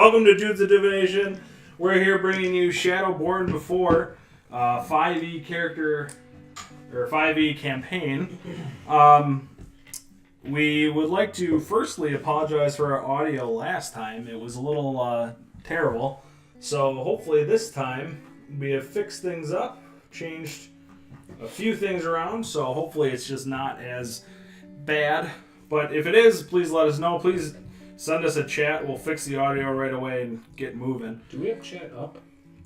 Welcome to Dudes of Divination. We're here bringing you Shadowborn Before 5e character or 5e campaign. We would like to firstly apologize for our audio last time. It was a little terrible. So hopefully this time we have fixed things up, changed a few things around, so hopefully it's just not as bad. But if it is, please let us know. Please send us a chat. We'll fix the audio right away and get moving. Do we have chat up?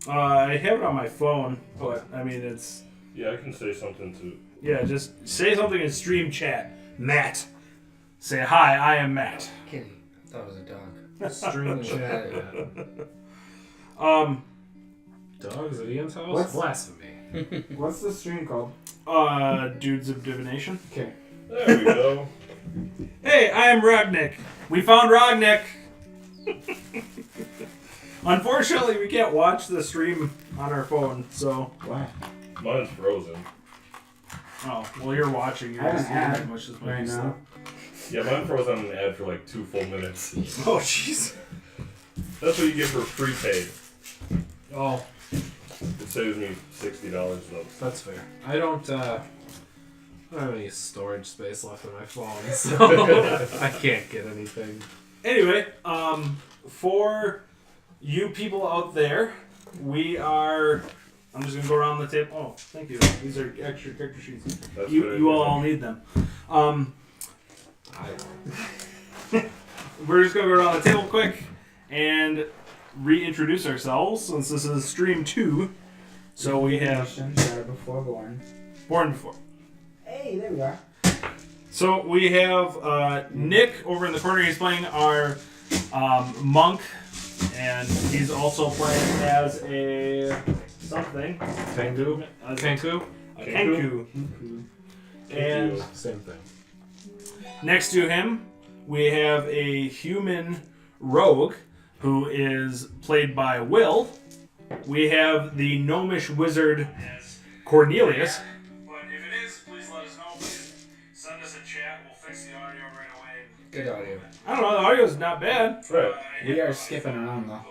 I have it on my phone, but I mean it's... Yeah, I can say something too. Yeah, just say something in stream chat. Matt. Say, hi, I am Matt. Kitty. I thought it was a dog. Stream chat. Dogs at Ian's house? What's- Blasphemy. What's the stream called? Dudes of Divination. Okay. There we go. Hey, I am Rognick. We found Rognick. Unfortunately, we can't watch the stream on our phone, so... Why? Mine's frozen. Oh, well, you're watching. You're I just haven't as had much as right now. Yeah, mine froze on an ad for like 2 full minutes. Oh, jeez. That's what you get for prepaid. Oh, It saves me $60 though. that's fair. I don't have any storage space left on my phone, so I can't get anything. Anyway, for you people out there, we are... I'm just going to go around the table. Oh, thank you. These are extra character sheets. That's You all need them. We're just going to go around the table quick and reintroduce ourselves since this is stream 2. So we have Shadow Before Born. Born Before. Hey, there we are. So we have Nick over in the corner. He's playing our monk, and he's also playing as a something. Tengu? Kenku? A Kenku. And Same thing. next to him, we have a human rogue who is played by Will. We have the gnomish wizard Cornelius. But if it is, please let us know. Please send us a chat. We'll fix the audio right away. Good audio. I don't know. The audio's not bad. Right. We are skipping around though.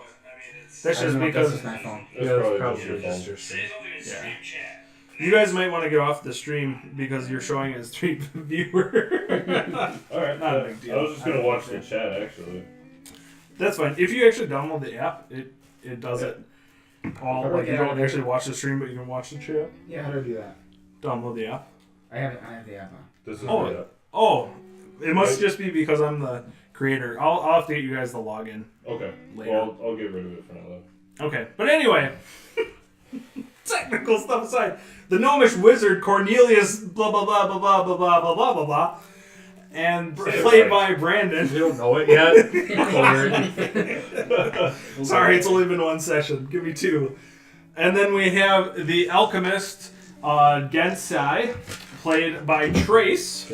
That's I don't just know if because this is my phone. That's probably your just phone. your stream. Yeah. You guys might want to get off the stream because you're showing as stream viewer. Alright, Not a big deal. I was just gonna watch the chat actually. That's fine. If you actually download the app, it does it all. Like you don't actually watch the stream, but you can watch the chat. Yeah, how do I do that? Download the app. I have the app on. This is Oh. Oh, it must just be because I'm the creator. I'll have to get you guys the login. Okay. Later. Well, I'll get rid of it for now then. Okay, but anyway, technical stuff aside, the gnomish wizard Cornelius, blah blah blah blah blah blah blah blah blah blah blah, and played by Brandon. You don't know it yet? Sorry, it's only been one session. Give me 2. And then we have the alchemist Gensai, played by Trace.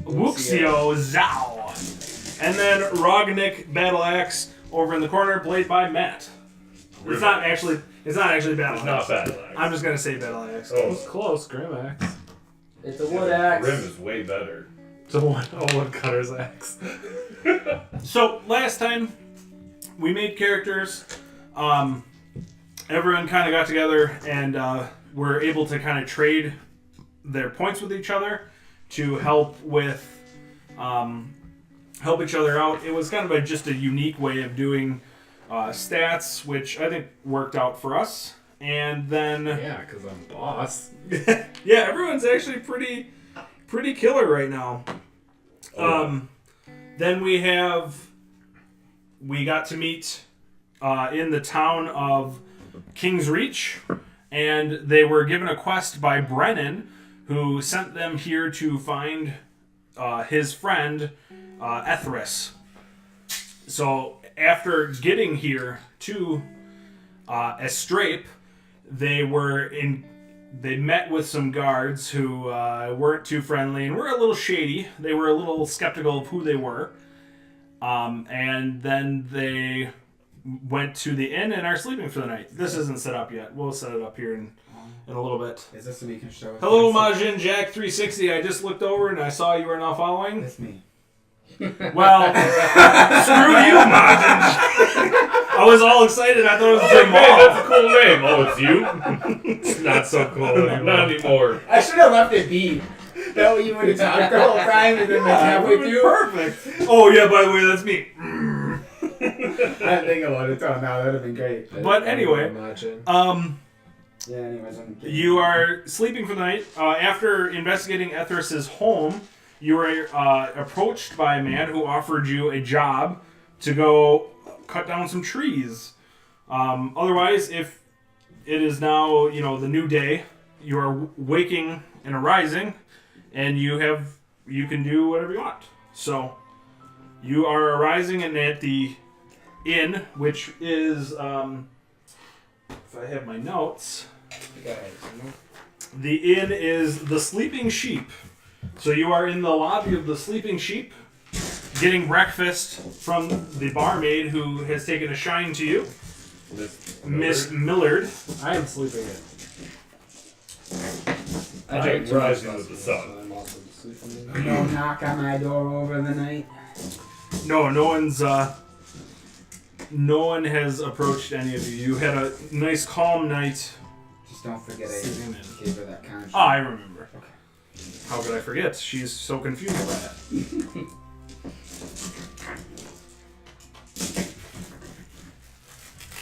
Wuxio Zhao. And then Rognick Battleaxe over in the corner, played by Matt. It's not actually Battleaxe. It's not bad. I'm just gonna say Battleaxe. It was close, Grimax. It's a wood axe. Grim is way better. It's a woodcutter's axe. So last time we made characters, everyone kind of got together and were able to kind of trade their points with each other to help each other out. It was kind of just a unique way of doing stats, which I think worked out for us. And then Yeah, because I'm boss. yeah, everyone's actually pretty killer right now. Then we got to meet in the town of King's Reach, and they were given a quest by Brennan, who sent them here to find his friend Ethris. So after getting here to Estrape, they met with some guards who weren't too friendly and were a little shady. They were a little skeptical of who they were. And then they went to the inn and are sleeping for the night. This isn't set up yet. We'll set it up here in a little bit. Is this so we can show it? Hello, Majin Jack 360. I just looked over and I saw you were now following. It's me. Well, screw you, Majin. I was all excited. I thought it was Hey, their man, mom. that's a cool name. Oh, it's you? It's not so cool anymore. Not anymore. I should have left it be. That way you would have talked the whole time and then like halfway through. Perfect. Oh yeah, by the way, that's me. I didn't think about it till now. That would have been great. But anyway, Imagine. Yeah, anyways, I'm kidding. you are sleeping for the night. After investigating Ethris's home, you were approached by a man who offered you a job to go cut down some trees. Otherwise, if it is now, the new day, you are waking and arising, and you can do whatever you want. So, you are arising and at the inn, which is, if I have my notes, the inn is the Sleeping Sheep. So you are in the lobby of the Sleeping Sheep, getting breakfast from the barmaid who has taken a shine to you, Miss Millard. I am sleeping in. I drank am too much rising last with the night, sun. so I'm also sleeping. No knock on my door over the night. No one has approached any of you. You had a nice calm night. Just don't forget I Sitting in. gave her that contract. Ah, I remember. Okay. How could I forget? She's so confused by that.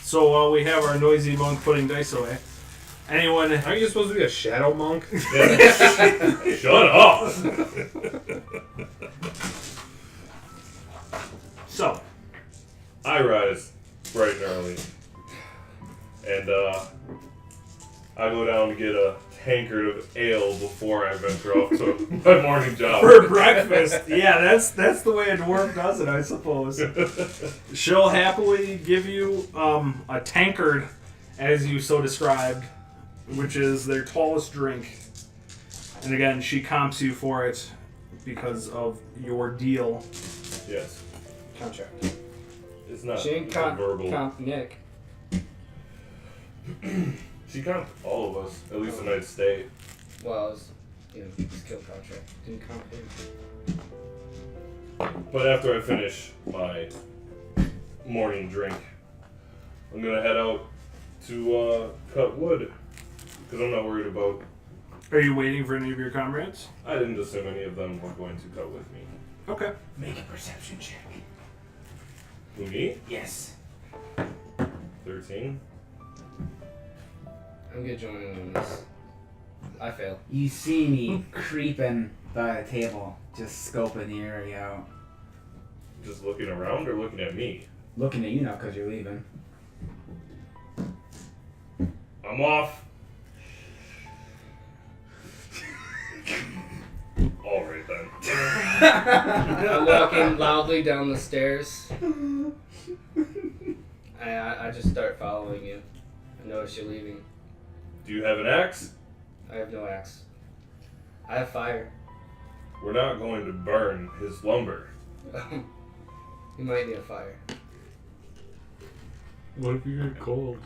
So while we have our noisy monk putting dice away, anyone? Aren't you supposed to be a shadow monk? Shut up! So, I rise bright and early. And I go down to get a tankard of ale before I venture off to my morning job. for breakfast, yeah, that's the way a dwarf does it, I suppose. She'll happily give you a tankard, as you so described, which is their tallest drink. And again, she comps you for it because of your deal. Yes. Contract. It's not She ain't verbal. Nick. She comped all of us, at least a night stay. Well, it was, skill contract. Didn't comp him. But after I finish my morning drink, I'm gonna head out to cut wood. Because I'm not worried about... Are you waiting for any of your comrades? I didn't assume any of them were going to cut with me. Okay. Make a perception check. Who, me? Yes. 13. I'm gonna join in on this. I fail. You see me creeping by the table, just scoping the area out. Just looking around or looking at me? Looking at you now because you're leaving. I'm off. Alright then. I'm walking loudly down the stairs. I just start following you. I notice you're leaving. Do you have an axe? I have no axe. I have fire. We're not going to burn his lumber. You might need a fire. What if you get cold?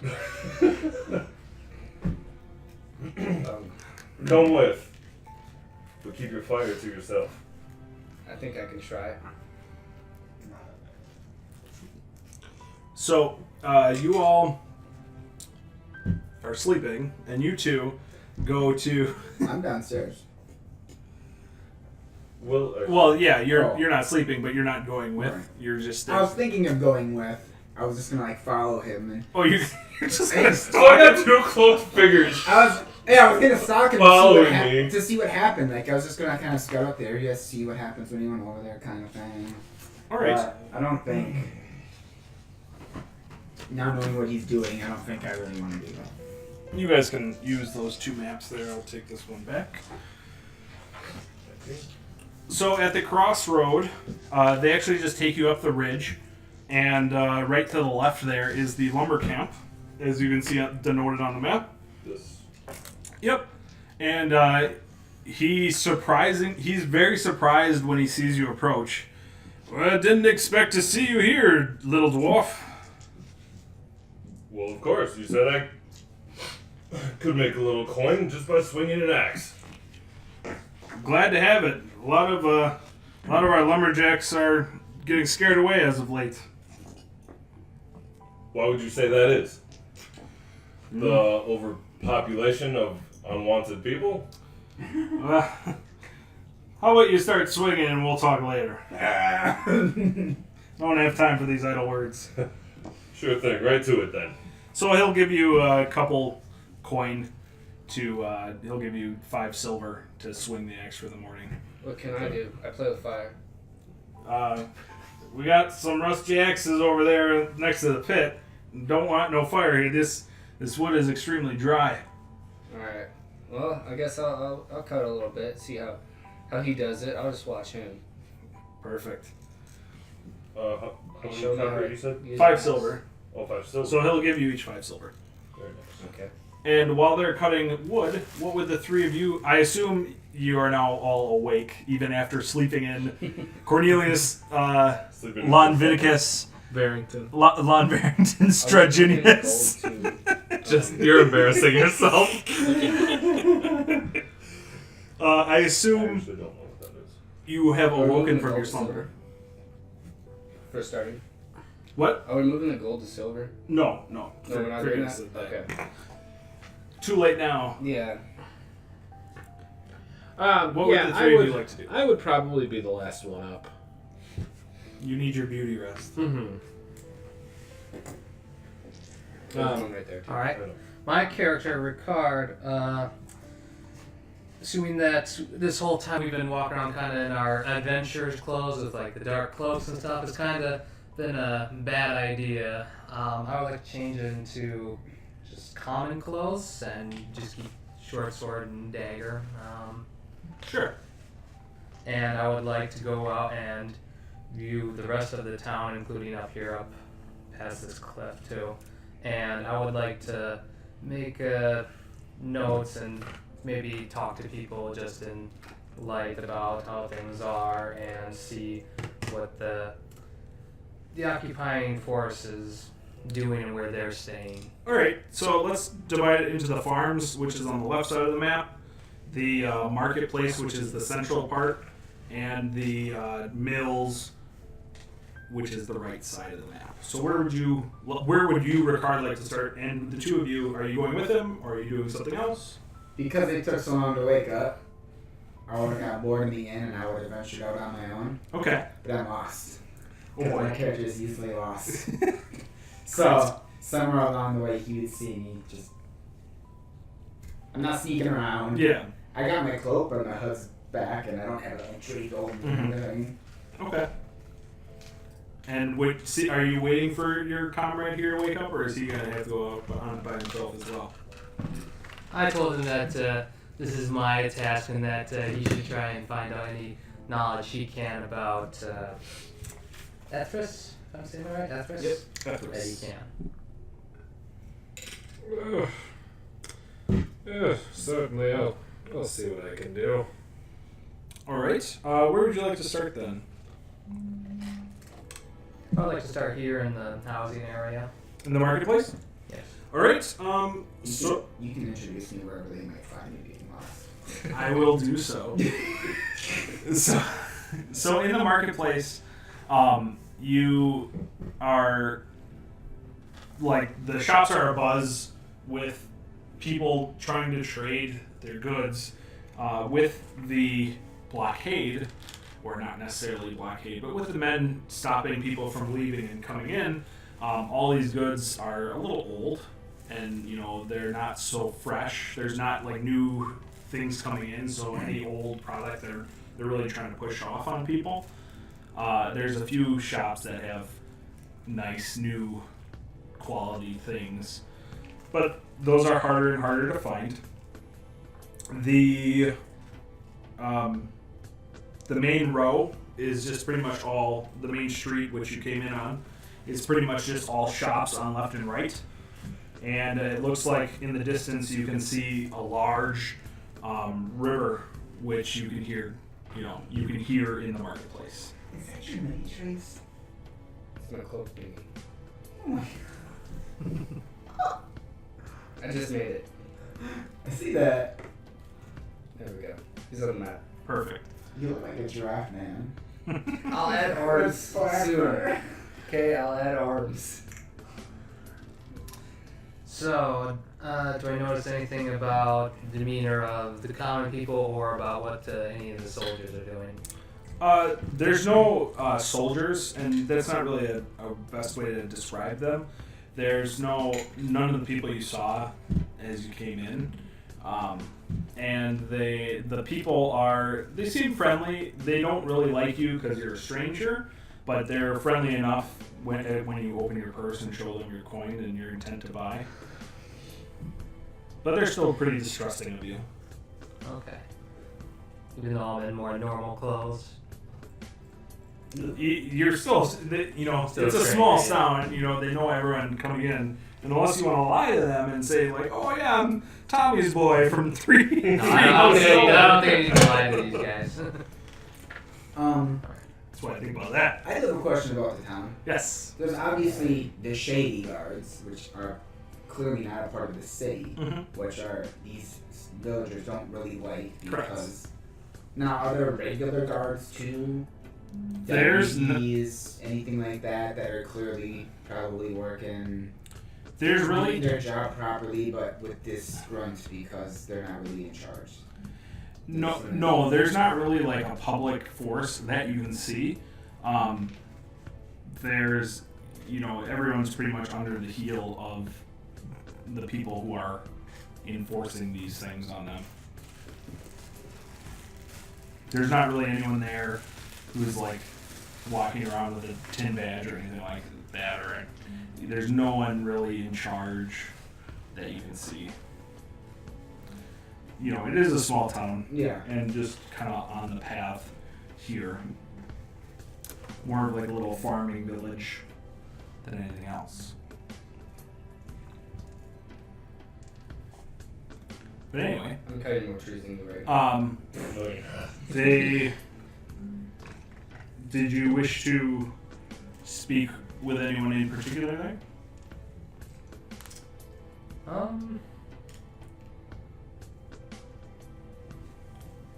Come with. But keep your fire to yourself. I think I can try. So, you all are sleeping, and you two go to... I'm downstairs. Well, yeah, Oh. you're not sleeping, but you're not going with. Right. You're just... I was thinking of going with. I was just gonna follow him and. Oh, you're just Hey, gonna So I got two close figures. I was gonna stalk him Following me. to see what happened. Like I was just gonna kind of scout up the area, see what happens when he went over there, kind of thing. All right. But I don't think. Not knowing what he's doing, I don't think I really want to do that. You guys can use those two maps there. I'll take this one back. So at the crossroad, they actually just take you up the ridge, and right to the left there is the lumber camp, as you can see denoted on the map. This. Yep. And he's very surprised when he sees you approach. Well, I didn't expect to see you here, little dwarf. Well, of course. You said I could make a little coin just by swinging an axe. Glad to have it. A lot of our lumberjacks are getting scared away as of late. Why would you say that is? The overpopulation of unwanted people? How about you start swinging and we'll talk later? Don't have time for these idle words. Sure thing. Right to it then. So he'll give you a couple coin to, he'll give you 5 silver to swing the axe for the morning. What can I do? I play with fire. We got some rusty axes over there next to the pit. Don't want no fire here. This wood is extremely dry. Alright. Well, I guess I'll cut a little bit, see how he does it. I'll just watch him. Perfect. How many Show me copper how you said? use 5 it. silver. Oh, 5 silver. So he'll give you each 5 silver. Very nice. Okay. And while they're cutting wood, what would the 3 of you... I assume you are now all awake, even after sleeping in Cornelius Sleeping Lonviticus... Barrington. Lon Barrington Straginius. Just you're embarrassing yourself. I I assume actually don't know what that is. you have Are we awoken moving from gold your to slumber. silver? For starting. What? Are we moving the gold to silver? No. No, we're not doing that? Okay. Too late now. Yeah. What would the 3 of you like to do? I would probably be the last one up. You need your beauty rest. Mm-hmm. There's one right there, too. Alright. My character, Ricard, assuming that this whole time we've been walking around kind of in our adventurers clothes with like the dark cloaks and stuff, it's kind of been a bad idea. I would like to change it into just common clothes and just keep short sword and dagger. Sure. And I would like to go out and view the rest of the town, including up here, up past this cliff too. And I would like to make notes and maybe talk to people just in light about how things are and see what the occupying force is doing and where they're staying. Alright, so let's divide it into the farms, which is on the left side of the map, the marketplace, which is the central part, and the mills, which is the right side of the map. So where would you, Ricard, like to start? And the 2 of you, are you going with him, or are you doing something else? Because it took so long to wake up, I would have got bored in the inn and I would have ventured out on my own. Okay. But I'm lost. Oh Because my boy. character is easily lost. So, somewhere along the way, he would see me just... I'm not sneaking around. Yeah. I got my cloak, but my hood's back, and I don't have an entry gold Mhm. anything. Okay. And are you waiting for your comrade here to wake up, or is he going to have to go out on by himself as well? I told him that this is my task and that he should try and find out any knowledge he can about Ethris, if I'm saying that right? Ethris? Yep. That he can. Certainly, I'll see what I can do. Alright. Where would you like to start then? I'd like to start here in the housing area. In the marketplace? Yes. Alright. You can introduce me wherever they might find me being lost. I will do so. So in the marketplace, you are like the shops are abuzz with people trying to trade their goods. With the blockade, or not necessarily blockade, but with the men stopping people from leaving and coming in, all these goods are a little old, and they're not so fresh. There's not like new things coming in, so any old product they're really trying to push off on people. There's a few shops that have nice new quality things, but those are harder and harder to find. The main row is just pretty much all the main street which you came in on. It's pretty much just all shops on left and right, and it looks like in the distance you can see a large river which you can hear in the marketplace. Is that your mini trace? It's my cloak baby. Oh my I just made it. I see that. There we go. He's on the map. Perfect. You look like a giraffe man. I'll add arms With soon. Okay, I'll add arms. So, do I notice anything about the demeanor of the common people or about what any of the soldiers are doing? There's no soldiers, and that's not really a best way to describe them. There's none of the people you saw as you came in, and the people they seem friendly. They don't really like you because you're a stranger, but they're friendly enough when you open your purse and show them your coin and your intent to buy. But they're still pretty distrusting of you. Okay. Even though I'm in more normal clothes. You're still, Still it's a strange, small yeah. town. They know everyone coming in. And unless you want to lie to them and say like, "Oh yeah, I'm Tommy's boy from 3." No, I don't think I need to lie to these guys. That's what I think about that. I do have a question about the town. Yes. There's obviously the shady guards, which are clearly not a part of the city, which are these villagers don't really like Correct. because. Now, are there regular guards too? There's Deputies, anything like that are clearly probably working. There's doing really their job properly, but with this grunt because they're not really in charge. no. There's not really like a public force that you can see. There's, everyone's pretty much under the heel of the people who are enforcing these things on them. There's not really anyone there who's like walking around with a tin badge or anything like that, or there's no one really in charge that you can see. It is a small town, Yeah. and just kind of on the path here. More of like a little farming village than anything else. But anyway, I'm cutting more trees than you right. Did you wish to speak with anyone in particular there?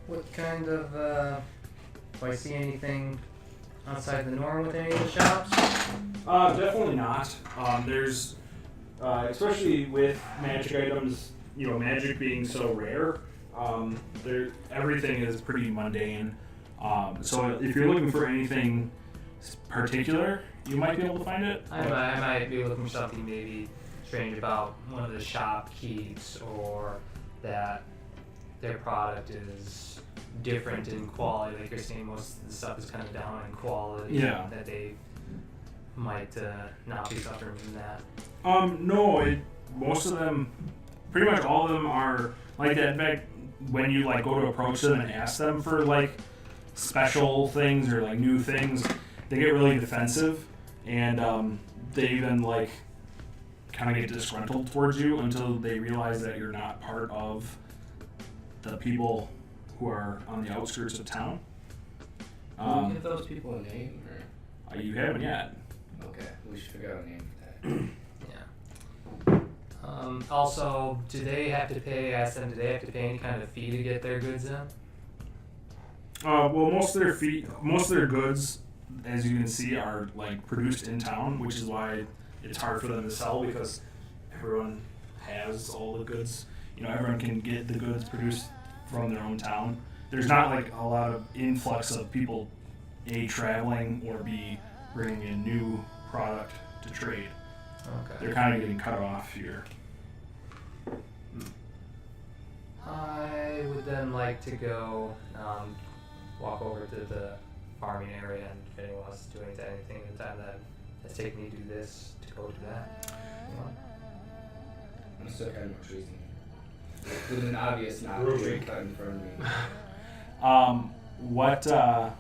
What kind of, do I see anything outside the norm with any of the shops? Definitely not. There's, especially with magic items, magic being so rare, everything is pretty mundane. So if you're looking for anything particular, you might be able to find it. I might be looking for something maybe strange about one of the shopkeepers, or that their product is different in quality. Like you're saying, most of the stuff is kind of down in quality. Yeah. That they might not be suffering from that. No, most of them, pretty much all of them are like that. In fact, when you like go to approach them and ask them for like special things or like new things, they get really defensive, and they even like kind of get disgruntled towards you until they realize that you're not part of the people who are on the outskirts of town. Can we give those people a name, or? You haven't yet. Okay, we should figure out a name for that. Also, do they have to pay any kind of fee to get their goods in? Well, most of their goods, as you can see, are like produced in town, which is why it's hard for them to sell, because everyone has all the goods. Everyone can get the goods produced from their own town. There's not like a lot of influx of people, A, traveling, or B, bringing in new product to trade. Okay. They're kind of getting cut off here. I would then like to go walk over to the farming area, and if anyone else is doing anything in the time that has taken me to do this, to go to that. I'm still cutting more trees in here. With an obvious not tree cut in front of me. What are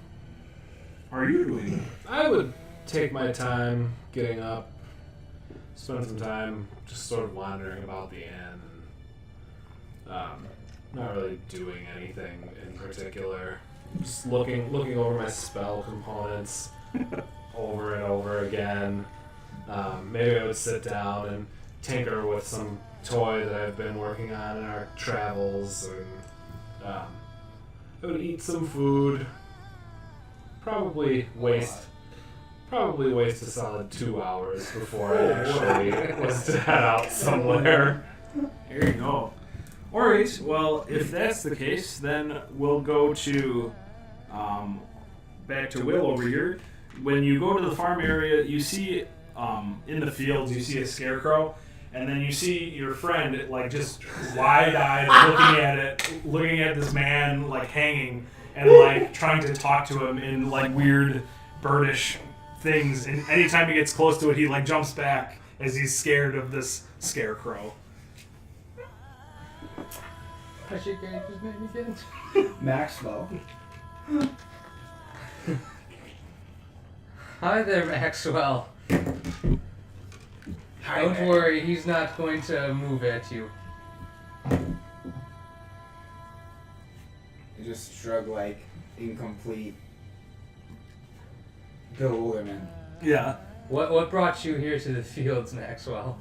you doing? I would take my time getting up, spend some time just sort of wandering about the inn, and not really doing anything in particular. Just looking over my spell components over and over again. Maybe I would sit down and tinker with some toy that I've been working on in our travels, and I would eat some food. Probably waste probably waste a solid 2 hours before I actually was to head out somewhere. There you go. Alright, well, if that's the case, then we'll go to back to Will over here. When you go to the farm area, you see in the fields, you see a scarecrow, and then you see your friend like just wide-eyed looking at this man like hanging and like trying to talk to him in like weird birdish things. And anytime he gets close to it, he like jumps back as he's scared of this scarecrow. What's your character's name again? Maxwell. Hi there, Maxwell. Hi Don't there. worry, he's not going to move at you. You just shrug like incomplete bewilderment. Yeah. What brought you here to the fields, Maxwell?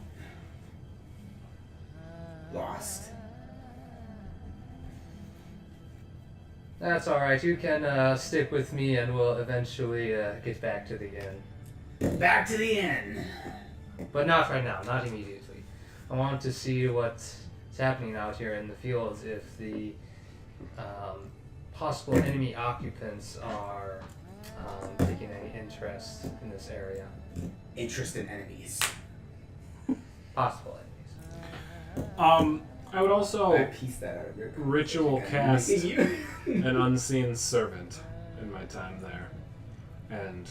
Lost. That's alright, you can stick with me and we'll eventually get back to the inn. Back to the inn. But not right now, not immediately. I want to see what's happening out here in the fields, if the possible enemy occupants are taking any interest in this area. Interested enemies. Possible enemies. I would also I pieced that out of your ritual conversation. cast an unseen servant in my time there, and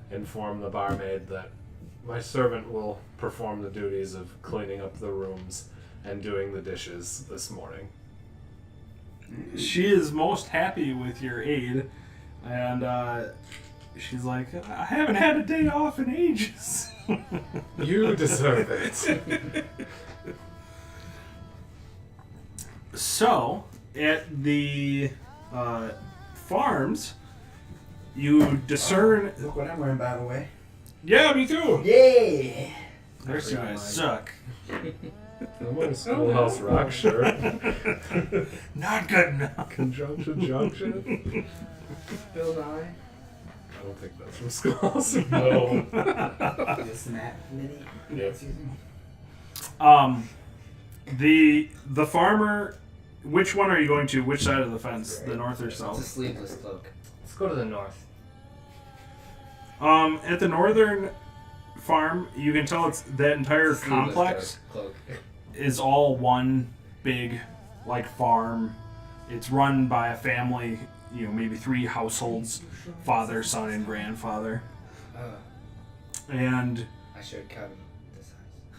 inform the barmaid that my servant will perform the duties of cleaning up the rooms and doing the dishes this morning. She is most happy with your aid, and she's like, I haven't had a day off in ages. You deserve it. So, at the farms, you discern... Look what I'm wearing, by the way. Yeah, me too! Yay! There's you guys suck. I'm wearing a Schoolhouse Rock shirt. Not good enough. Conjunction Junction. Bill Nye. I don't think that's from Schoolhouse. No. The snap mini. Yep. Excuse me. The farmer... Which one are you going to? Which side of the fence? The north or It's a south? sleeveless cloak. Let's go to the north. At the northern farm, you can tell it's that entire It's a sleeveless complex cloak. is all one big like farm. It's run by a family, maybe 3 households, father, son, and grandfather. And I should cut him this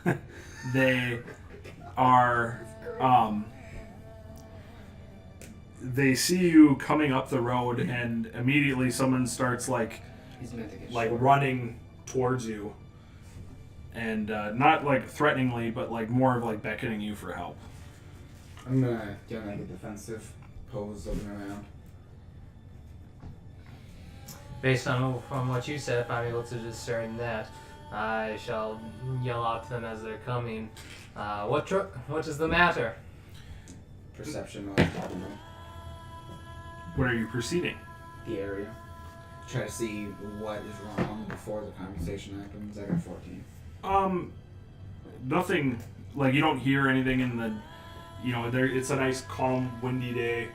size. they are they see you coming up the road, and immediately someone starts like He's meant to get like short. running towards you, and not like threateningly, but like more of like beckoning you for help. I'm gonna get like a defensive pose looking around. Based on from what you said, if I'm able to discern that, I shall yell out to them as they're coming. What is the matter? Perception of Where are you proceeding? the area. Try to see what is wrong before the conversation happens. I got 14. Nothing. Like you don't hear anything in the. There. It's a nice, calm, windy day.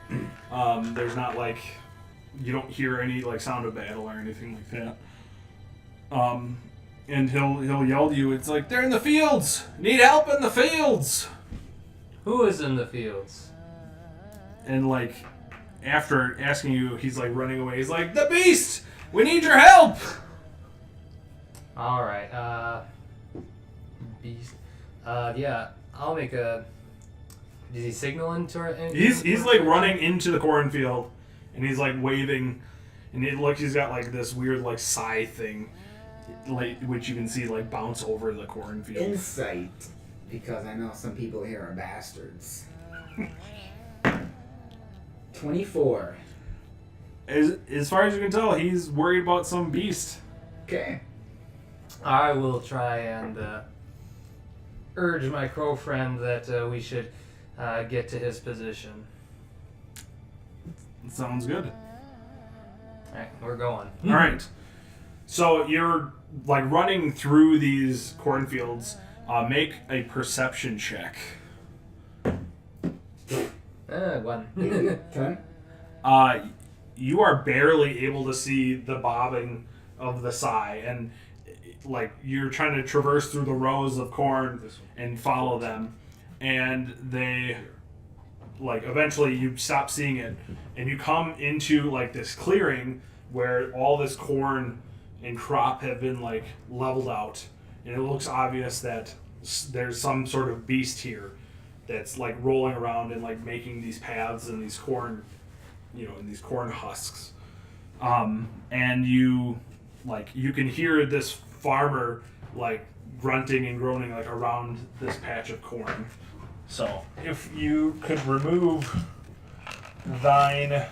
There's not like. You don't hear any like sound of battle or anything like that. And he'll yell to you. It's like, they're in the fields. Need help in the fields. Who is in the fields? And like, after asking you, he's like running away. He's like, the beast. We need your help. All right. Beast. Yeah. I'll make a. Is he signaling to her? He's like running into the cornfield, and he's like waving, and it looks he's got like this weird like scythe thing, like which you can see like bounce over the cornfield. Insight, because I know some people here are bastards. 24. As far as you can tell, he's worried about some beast. Okay. I will try and urge my crow friend that we should get to his position. Sounds good. All right, we're going. All right. So you're like running through these cornfields. Make a perception check. 1. 10? You are barely able to see the bobbing of the sigh, and like you're trying to traverse through the rows of corn and follow them, and they like eventually you stop seeing it, and you come into like this clearing where all this corn and crop have been like leveled out, and it looks obvious that there's some sort of beast here that's like rolling around and like making these paths in these corn, in these corn husks. And you can hear this farmer like grunting and groaning like around this patch of corn. So if you could remove thine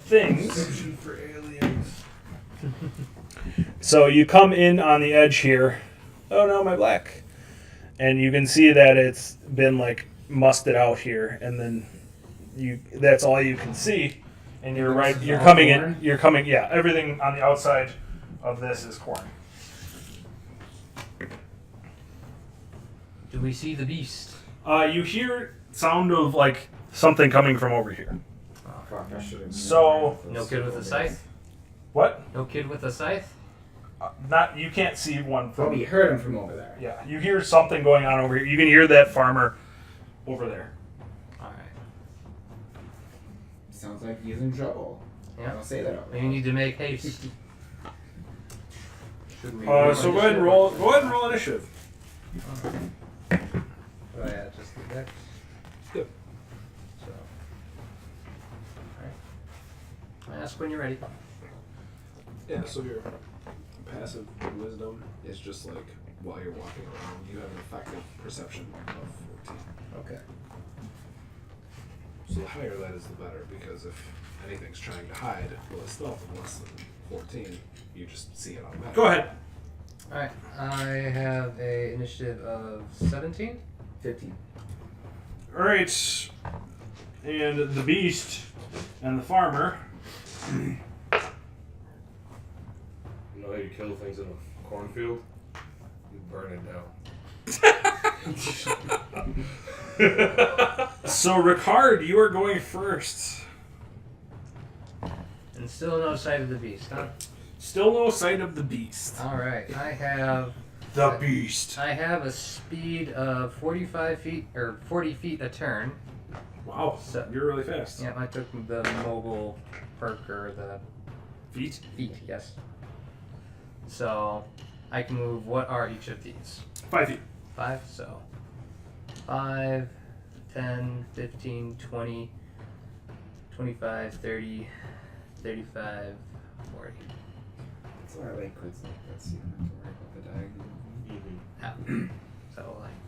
things. For aliens. So you come in on the edge here. Oh no, my black. And you can see that it's been like musted out here, and then that's all you can see. And you're right, you're coming in, everything on the outside of this is corn. Do we see the beast? You hear sound of like something coming from over here. Fuck, I should've So- known No kid with a scythe? What? No kid with a scythe? You can't see one But from we heard him from over there. Yeah, you hear something going on over here. You can hear that farmer over there. Alright. Sounds like he's in trouble. Yeah. Don't say that over We need to make haste. Should we So go ahead and roll initiative. Oh yeah, just the deck. Yep. So. Alright. Ask when you're ready. Yeah, so your passive wisdom is just like while you're walking around, you have an effective perception of 14. Okay. So the higher that is, the better, because if anything's trying to hide with a stealth of less than 14, you just see it automatically. Go ahead. Alright. I have a initiative of 17. 15. All right. And the beast and the farmer. You know how you kill things in a cornfield? You burn it down. So Ricard, you are going first. And still no sight of the beast, huh? Still no sight of the beast. Alright. I have The beast. a speed of 45 feet or 40 feet a turn. Wow, So- you're really fast. Yeah, I took the mobile perk or the Feet? feet, yes. So I can move. What are each of these? 5 feet. 5, so 5, 10, 15, 20, 25, 30, 35, 40. That's why I like quiz like that, so you don't have to worry about the diagonal. So like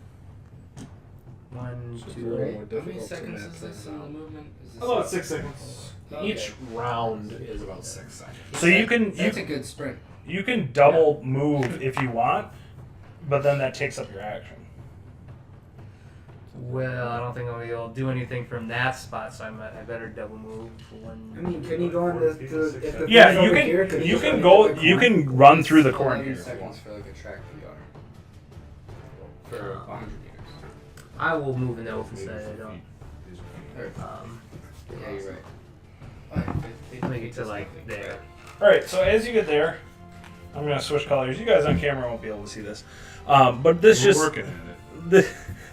1, So it's a 2, little more How many difficult to seconds map is this things in the out. movement? Is this About 6 seconds. Each round is about 6 seconds. So you can That's a good sprint. you can double move if you want, but then that takes up your action. Well, I don't think I'll be able to do anything from that spot, so I better double move for one. I mean, can you go on if the Yeah, thing's you over can here, could you just can run go into the you corner? can run through the It's corn 11 here. if you seconds want. for like a track PR. For 100 meters. I will move an elf instead. I don't. Or, yeah, you're right. Make it to like there. All right, so as you get there, I'm gonna switch colors. You guys on camera won't be able to see this, but this We're just working at it.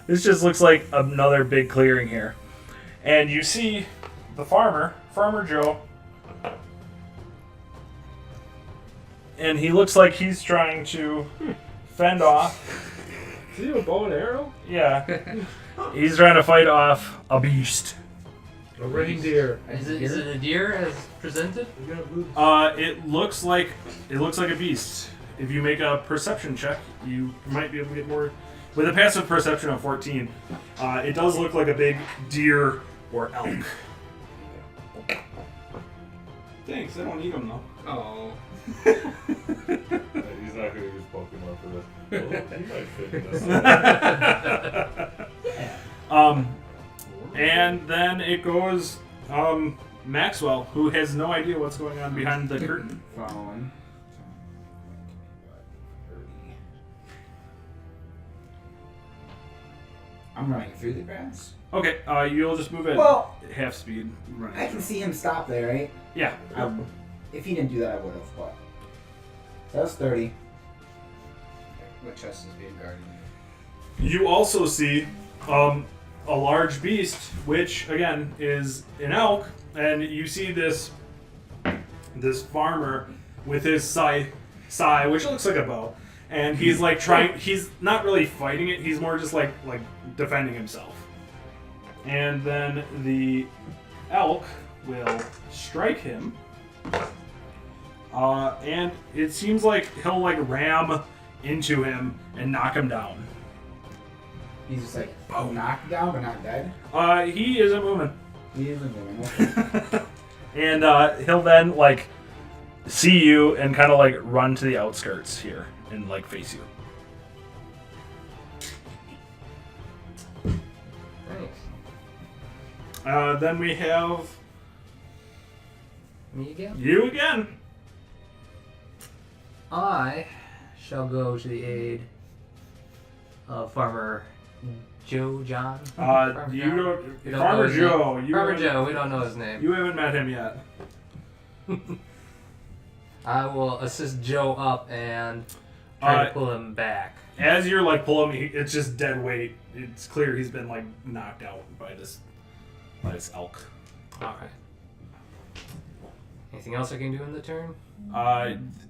this just looks like another big clearing here, and you see the Farmer Joe, and he looks like he's trying to fend off. Does he have a bow and arrow? Yeah, he's trying to fight off a beast. A reindeer. Is it a deer as presented? It looks like a beast. If you make a perception check, you might be able to get more. With a passive perception of 14, it does look like a big deer or elk. Thanks, I don't need them though. Oh. He's not going to use Pokemon for this. Well, he might fit in this. And then it goes Maxwell, who has no idea what's going on behind the curtain. Following. I'm running through the grass. Okay, you'll just move at Well, half speed. Running I can see him stop there, right? Yeah. If he didn't do that, I would have. But that was 30. My chest is being guarded. You also see a large beast, which again is an elk, and you see this farmer with his scythe, which looks like a bow, and he's like trying. He's not really fighting it. He's more just like defending himself. And then the elk will strike him, and it seems like he'll like ram into him and knock him down. He's just like knocked down but not dead. He isn't moving. He isn't moving. Okay. And he'll then like see you and kind of like run to the outskirts here and like face you. Thanks. Then we have Me again. you again. I shall go to the aid of Farmer John. Farmer You John? don't, We don't know Farmer his Joe. name. You Farmer haven't- Joe. We don't know his name. You haven't met him yet. I will assist Joe up and try to pull him back. As you're like pulling him, it's just dead weight. It's clear he's been like knocked out by this elk. All right. Anything else I can do in the turn?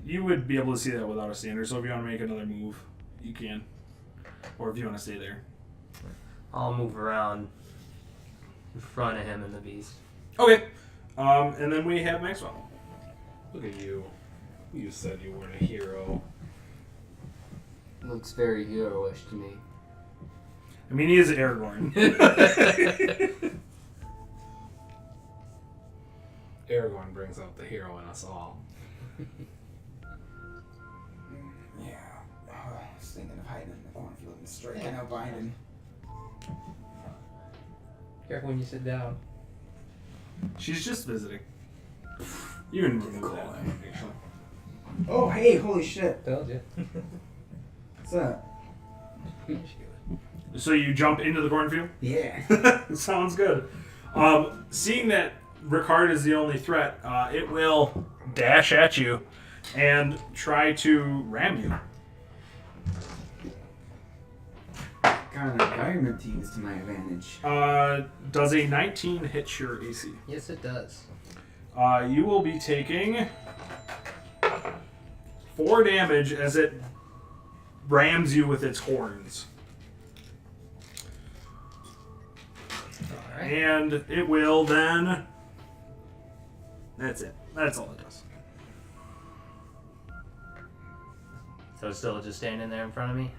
You would be able to see that without a standard. So if you want to make another move, you can, or if you want to stay there. I'll move around in front of him and the beast. Okay. And then we have Maxwell. Look at you. You said you weren't a hero. Looks very heroish to me. I mean, he is Aragorn. Aragorn brings out the hero in us all. Yeah. I was thinking of hiding in the cornfield and striking out behind him. Careful when you sit down. She's just visiting. You can remove that. Actually. Oh, hey, holy shit. Told you. What's that? So you jump into the cornfield? Yeah. Sounds good. Seeing that Ricard is the only threat, it will dash at you and try to ram you. Got an environment to use to my advantage. Does a 19 hit your AC? Yes, it does. You will be taking 4 damage as it rams you with its horns. Alright. And it will then... That's it. That's all it does. So it's still just standing there in front of me?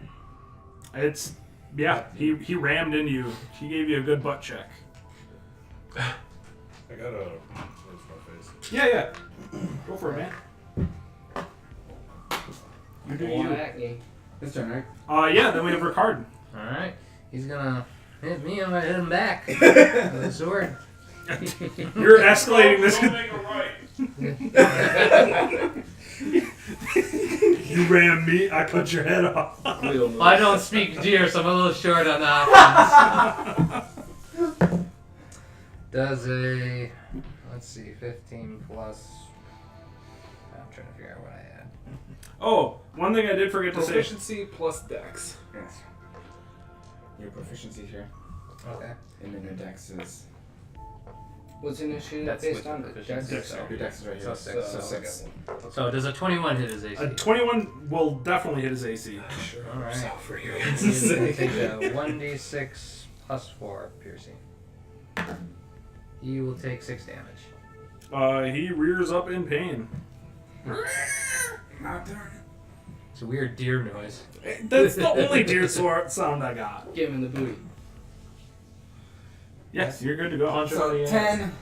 It's... Yeah, he rammed into you. He gave you a good butt check. I got a. Where's my face? Yeah. Go for it, man. You do One you. acne. This turn, right? Yeah, then we have Ricard. Alright. He's gonna hit me, I'm gonna hit him back with a sword. You're escalating this. Don't make it right. You rammed me, I cut your head off. Well, I don't speak deer, so I'm a little short on the options. Does a, let's see, 15 plus, I'm trying to figure out what I had. Oh, one thing I did forget to say. Proficiency plus dex. Yes. Your proficiency here. Okay. And then your dex is... What's initiative That's based with on? proficiency. Dex? Dex. Your dex is right here. So six. So 6. So does a 21 hit his AC? A 21 will definitely hit his AC. Alright. For your He's gonna take a 1d6 plus 4 piercing. He will take 6 damage. He rears up in pain. My turn. It's a weird deer noise. That's the only deer sound I got. Give him in the booty. Yes, you're good to go. So 10,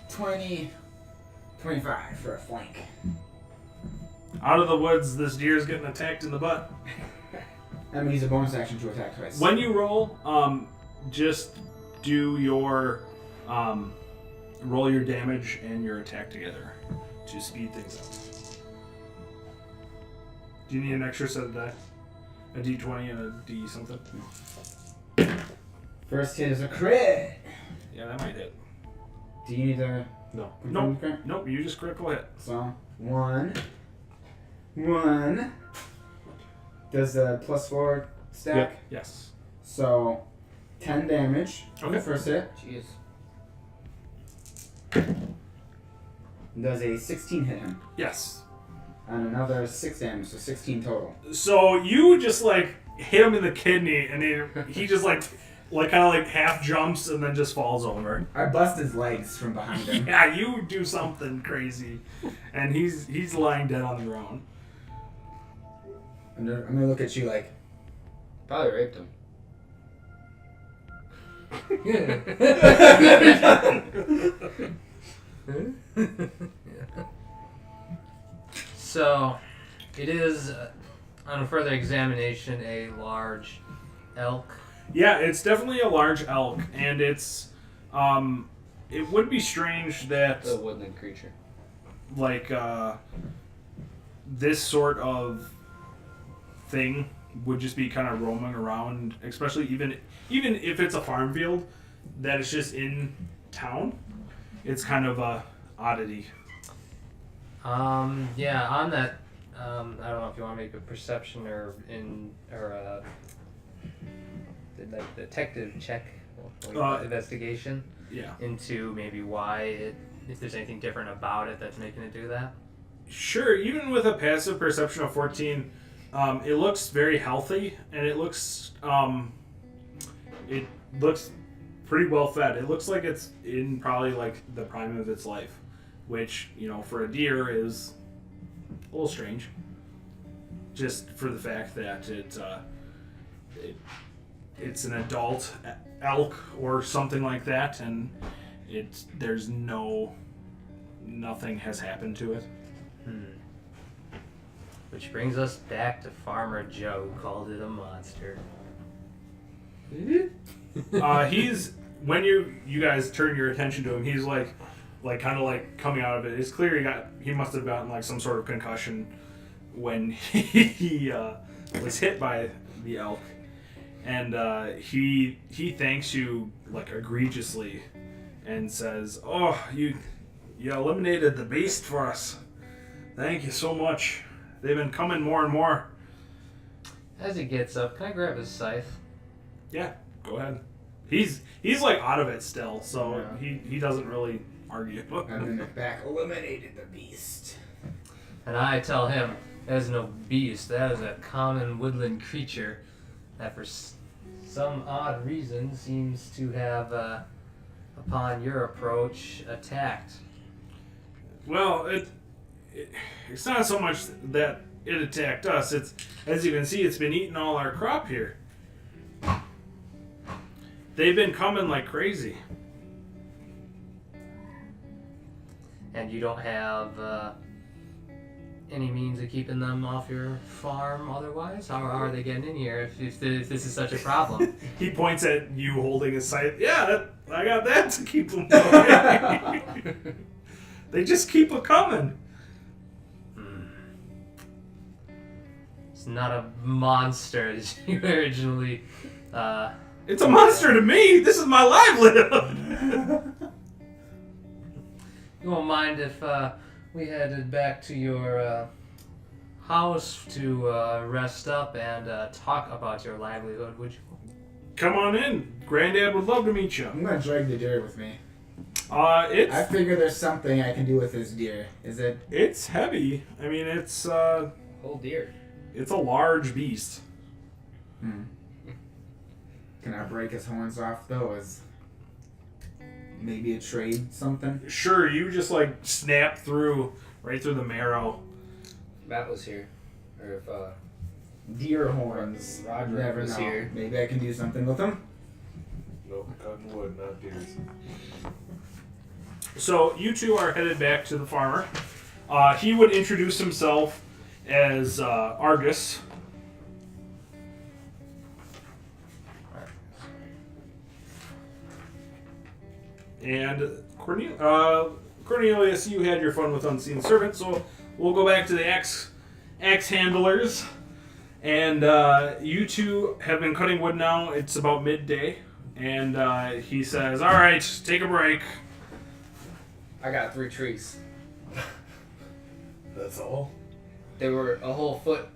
20, 25 for a flank. Out of the woods, this deer is getting attacked in the butt. That means a bonus action to attack twice. When you roll, just do your roll your damage and your attack together to speed things up. Do you need an extra set of die? A D20 and a D something? First hit is a crit. Yeah, that might hit. Do you need to No. confirm the crit? Nope, you just critical hit. So, 1. Does the +4 stack? Yep. Yes. So, 10 damage on the Okay. first hit. Jeez. Does a 16 hit him? Yes. And another 6 damage, so 16 total. So you just like hit him in the kidney, and he just like kind of like half jumps and then just falls over. I bust his legs from behind him. Yeah, you do something crazy, and he's lying dead on the ground. I'm gonna look at you like, Probably raped him. So, it is, on further examination, a large elk. Yeah, it's definitely a large elk, and it's it would be strange that The woodland creature. like this sort of thing would just be kind of roaming around, especially even if it's a farm field that is just in town. It's kind of a oddity. Yeah, on that, I don't know if you want to make a perception or like detective check, like investigation Yeah. into maybe why if there's anything different about it that's making it do that. Sure, even with a passive perception of 14, it looks very healthy, and it looks pretty well fed. It looks like it's in probably like the prime of its life, which, you know, for a deer is a little strange. Just for the fact that it's an adult elk or something like that, and nothing has happened to it. Which brings us back to Farmer Joe, who called it a monster. He's when you guys turn your attention to him, he's like kind of like coming out of it. It's clear he must have gotten like some sort of concussion when he was hit by the elk, and he thanks you like egregiously and says, "Oh, you eliminated the beast for us. Thank you so much. They've been coming more and more." As he gets up, can I grab his scythe? Yeah, go ahead. He's like out of it still, so Yeah. he doesn't really argue. and then the back eliminated the beast. And I tell him, that is no beast, that is a common woodland creature that for some odd reason seems to have, upon your approach, attacked. Well, it's not so much that it attacked us. It's, as you can see, it's been eating all our crop here. They've been coming like crazy. And you don't have any means of keeping them off your farm otherwise? How are they getting in here if this is such a problem? He points at you holding his scythe. Yeah, I got that to keep them away. They just keep a coming. It's not a monster as you originally... It's a monster to me. This is my livelihood. You won't mind if we headed back to your house to rest up and talk about your livelihood, would you? Come on in. Granddad would love to meet you. I'm gonna drag the deer with me. It's I figure there's something I can do with this deer. Is it? it's heavy. I mean, it's Whole deer. it's a large beast. Can I break his horns off though? As maybe a trade something? Sure, you just like snap right through the marrow. Matt was here. Or if Deer horns. Roger You never was know. here. Maybe I can do something with them. Nope, cutting wood, not deers. So you two are headed back to the farmer. He would introduce himself as Argus. And Cornelius, you had your fun with Unseen Servant, so we'll go back to the axe handlers. And you two have been cutting wood now. It's about midday. and he says, "All right, take a break." I got 3 trees. That's all? They were a whole foot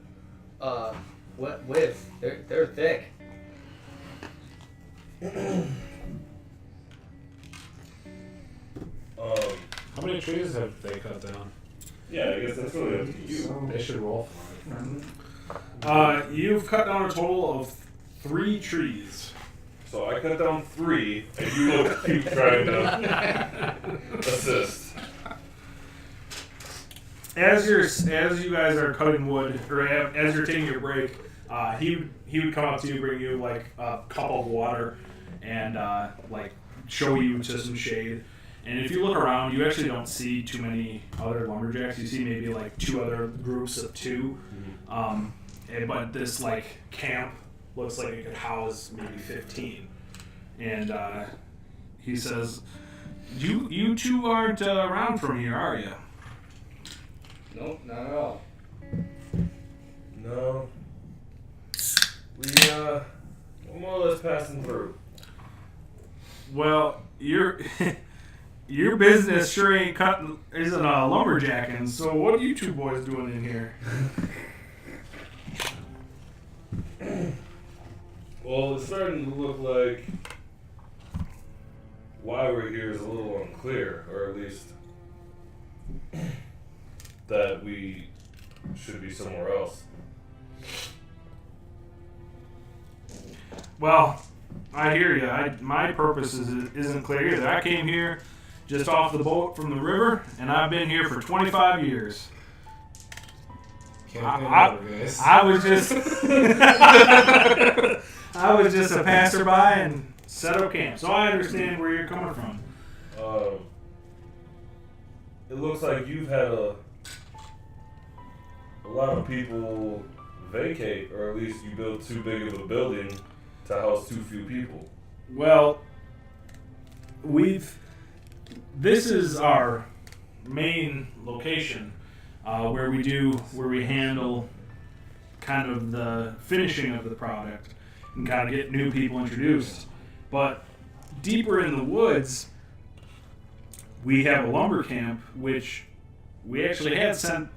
width. They're thick. How many trees have they cut down? Yeah, I guess that's really up to you. They should roll for it. You've cut down a total of 3 trees. So I cut down 3, and you keep trying to assist. As you guys are cutting wood, or as you're taking your break, he would come up to you, bring you like a cup of water, and like show you to some shade. And if you look around, you actually don't see too many other lumberjacks. You see maybe like 2 other groups of 2. But this like camp looks like it could house maybe 15. And he says, "You 2 aren't around from here, are you?" Nope, not at all. No. We're more or less passing through. Well, your business sure isn't lumberjacking. So what are you 2 boys doing in here? Well, it's starting to look like why we're here is a little unclear, or at least that we should be somewhere else. Well, I hear you. My purpose isn't clear either. I came here just off the boat from the river, and I've been here for 25 years. I was just I was just a passerby and set up camp, so I understand where you're coming from. It looks like you've had a lot of people vacate, or at least you built too big of a building to house too few people. Well, this is our main location where we handle kind of the finishing of the product and kind of get new people introduced. But deeper in the woods, we have a lumber camp, which we actually had sent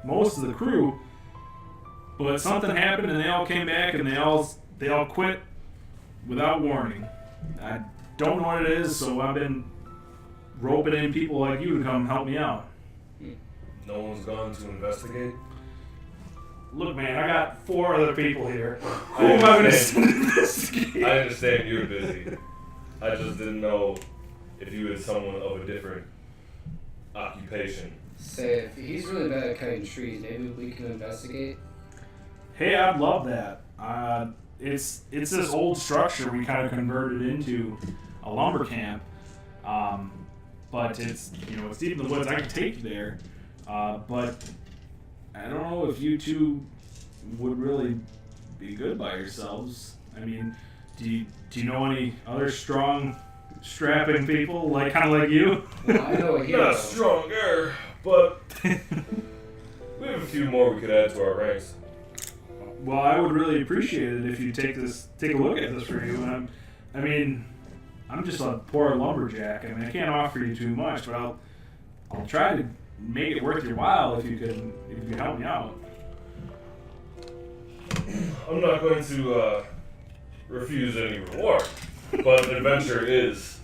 most of the crew, but something happened and they all came back and they all quit without warning. I don't know what it is, so I've been roping in people like you to come help me out. No one's gone to investigate? Look, man, I got 4 other people here. Who am I going to send to investigate? I understand you're busy. I just didn't know if you had someone of a different occupation. Say, if he's really bad at cutting trees, maybe we can investigate. Hey, I'd love that. It's this old structure we kind of converted into a lumber camp, but it's deep in the woods. I can take you there, but I don't know if you 2 would really be good by yourselves. I mean, do you know any other strong, strapping people kind of like you? Well, I know a hero. Not stronger, but we have a few more we could add to our ranks. Well, I would really appreciate it if you take a look at this for you. I'm just a poor lumberjack. I mean, I can't offer you too much, but I'll try to make it worth your while if you can help me out. I'm not going to refuse any reward, but an adventure is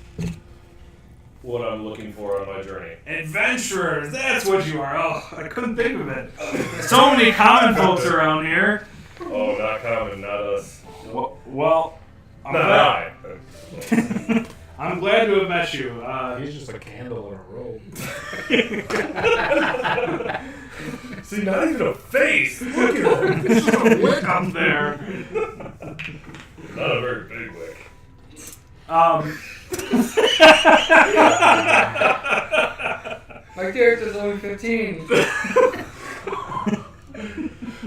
what I'm looking for on my journey. Adventurers, that's what you are. Oh, I couldn't think of it. So many common folks around here. Oh, not common, not us. Well, I'm not glad. I'm glad to have met you. He's just a candle in a robe. See, not even a face. Look at him. It's just a wick up there. Not a very big wick. My character's only 15.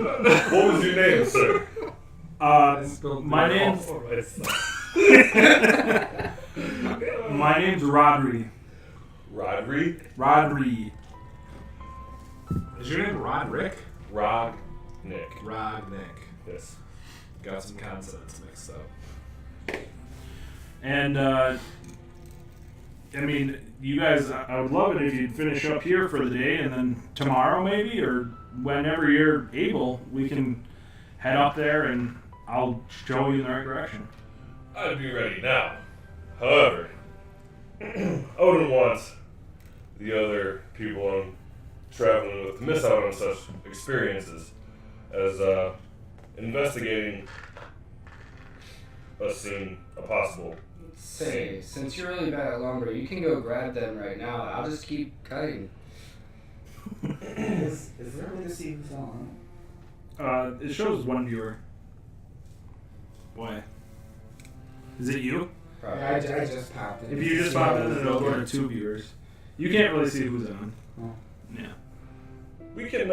What was your name, sir? My name's Rodri. Rodri? Rodri. Is your name Roderick? Rodnick. Rodnick. Yes. Got some consonants mixed up. And I mean, you guys, I would love it if you'd finish up here for the day, and then tomorrow maybe, or whenever you're able, we can head up there and I'll show you in the right direction. I'd be ready now. However, Odin wants the other people I'm traveling with to miss out on such experiences as investigating a scene, a possible. Say, since you're really bad at lumber, you can go grab them right now. I'll just keep cutting. Is there a way to see who's on? It shows one viewer. Boy. Is it you? Probably. I just popped in. If you just pop in, then it'll go to 2 viewers. You can't really see who's on. Oh. Yeah. We can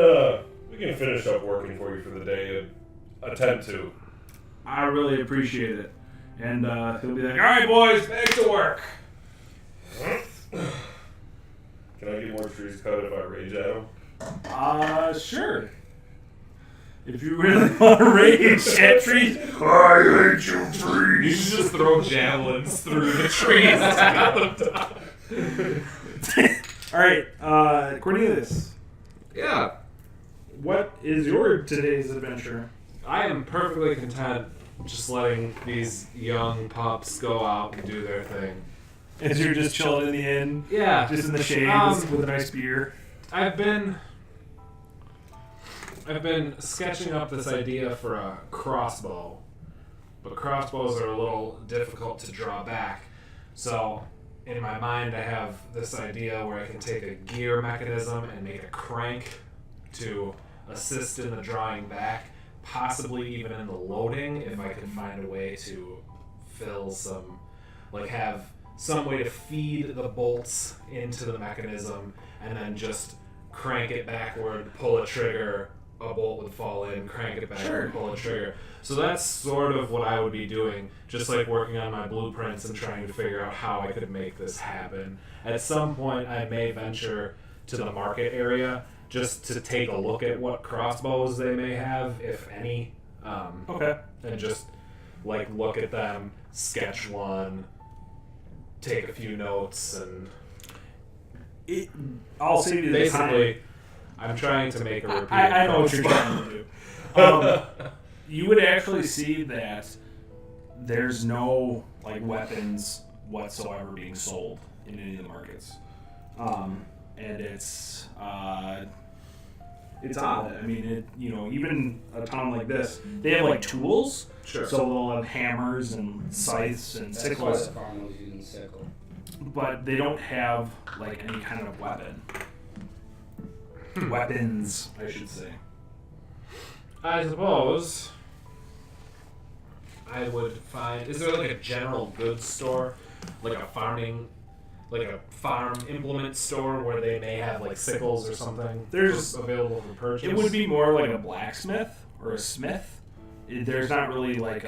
finish up working for you for the day and attempt to. I really appreciate it. And he'll be like, all right, boys, back to work. Can I get more trees cut if I rage at him? Sure. If you really want to rage at trees, I hate you, You trees. should just throw javelins through the trees to get them down. All right, Cornelius, Yeah. what is your today's adventure? I am perfectly content just letting these young pups go out and do their thing. As you're just chilling in the inn, Yeah. just in the shade with a nice beer. I've been sketching up this idea for a crossbow, but crossbows are a little difficult to draw back. So in my mind, I have this idea where I can take a gear mechanism and make a crank to assist in the drawing back, possibly even in the loading if I can find a way to fill some, like have some way to feed the bolts into the mechanism and then just crank it backward, pull a trigger, a bolt would fall in, crank it backward, pull a trigger. So that's sort of what I would be doing, just like working on my blueprints and trying to figure out how I could make this happen. At some point, I may venture to the market area just to take a look at what crossbows they may have, if any, Okay. and just like look at them, sketch one, take a few notes, and I'll save you the time. basically, I'm trying to make a repeat. I know what you're trying to do. You would actually see that there's no like weapons whatsoever being sold in any of the markets, and it's odd. I mean, even a town like this, they have like tools. Sure. So they'll have hammers and scythes and That's why sickles, the farmer was using sickle. but they don't have like any kind of weapon. Weapons, I should say. I suppose I would find. Is there like a general goods store, like a farm implement store where they may have like sickles or something? There's- available for purchase. It would be more like a blacksmith or a smith. There's not really like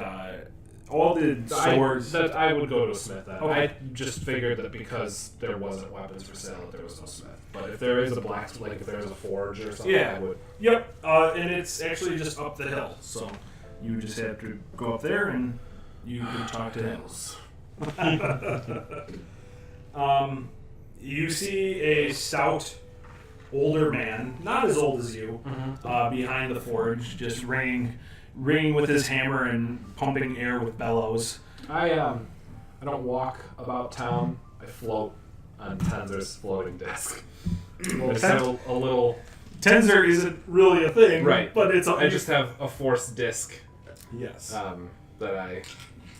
all the stores. I would go to a smith then. Okay. I just figured that because there wasn't weapons for sale, that there was no smith. But if there is a blacksmith, like if there's a forge or something, Yeah. I would. Yep, and it's actually just up the hill, so you just have to go up there and you can talk to him. You see a stout, older man, not as old as you, behind the forge, just ringing with his hammer and pumping air with bellows. I don't walk about town. I float on Tenzer's floating disc. It's a little. Tenzer isn't really a thing, Right. But it's. I just have a force disc yes. that I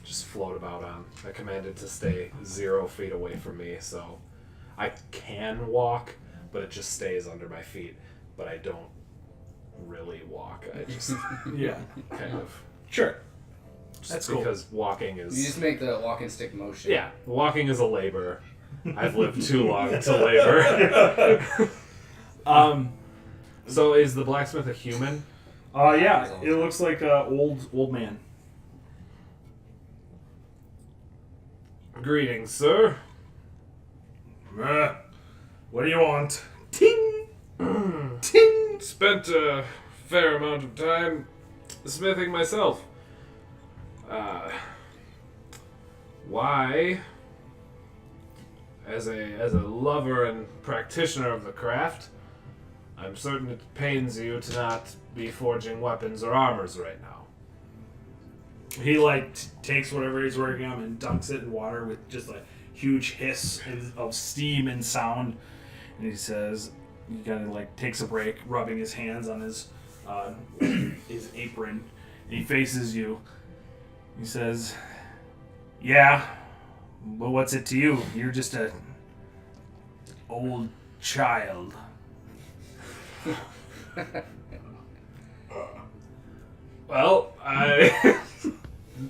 just float about on. I command it to stay 0 feet away from me, so I can walk, but it just stays under my feet. But I don't really walk. I just Yeah. kind of. Sure. Just That's cool. because walking You is. just make the walking stick motion. Yeah, walking is a labor. I've lived too long to labor. So is the blacksmith a human? Yeah. It looks like a old man. Greetings, sir. What do you want? Ting. Ting. Spent a fair amount of time smithing myself. why, as a lover and practitioner of the craft, I'm certain it pains you to not be forging weapons or armors right now. He takes whatever he's working on and dunks it in water with just a huge hiss of steam and sound, and he says, he kind of takes a break, rubbing his hands on his apron, and he faces you. He says, "Yeah, but what's it to you? You're just a old child." Well, I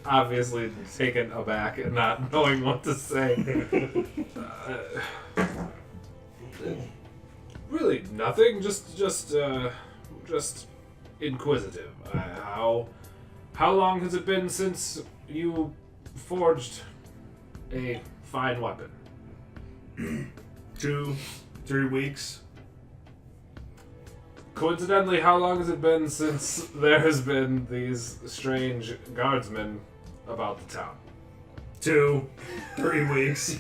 obviously taken aback and not knowing what to say. Really, nothing. Just inquisitive. How long has it been since you forged a fine weapon? 2-3 weeks. Coincidentally, how long has it been since there has been these strange guardsmen about the town? 2-3 weeks.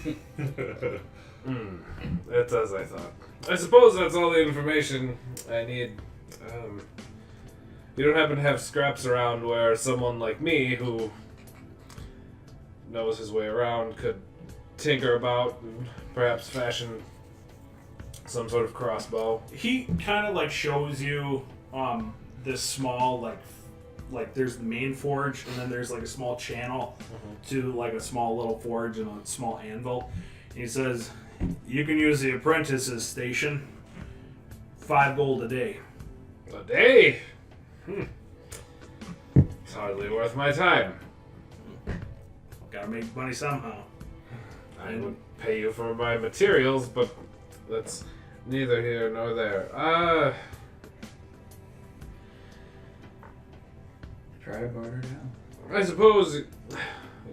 That's as I thought. I suppose that's all the information I need. You don't happen to have scraps around where someone like me, who knows his way around, could tinker about and perhaps fashion some sort of crossbow? He kind of shows you this small there's the main forge, and then there's a small channel to a small little forge and a small anvil. He says, "You can use the apprentice's station. 5 gold a day." A day? It's hardly worth my time. Gotta make money somehow. I would pay you for my materials, but that's neither here nor there. Try to barter down. I suppose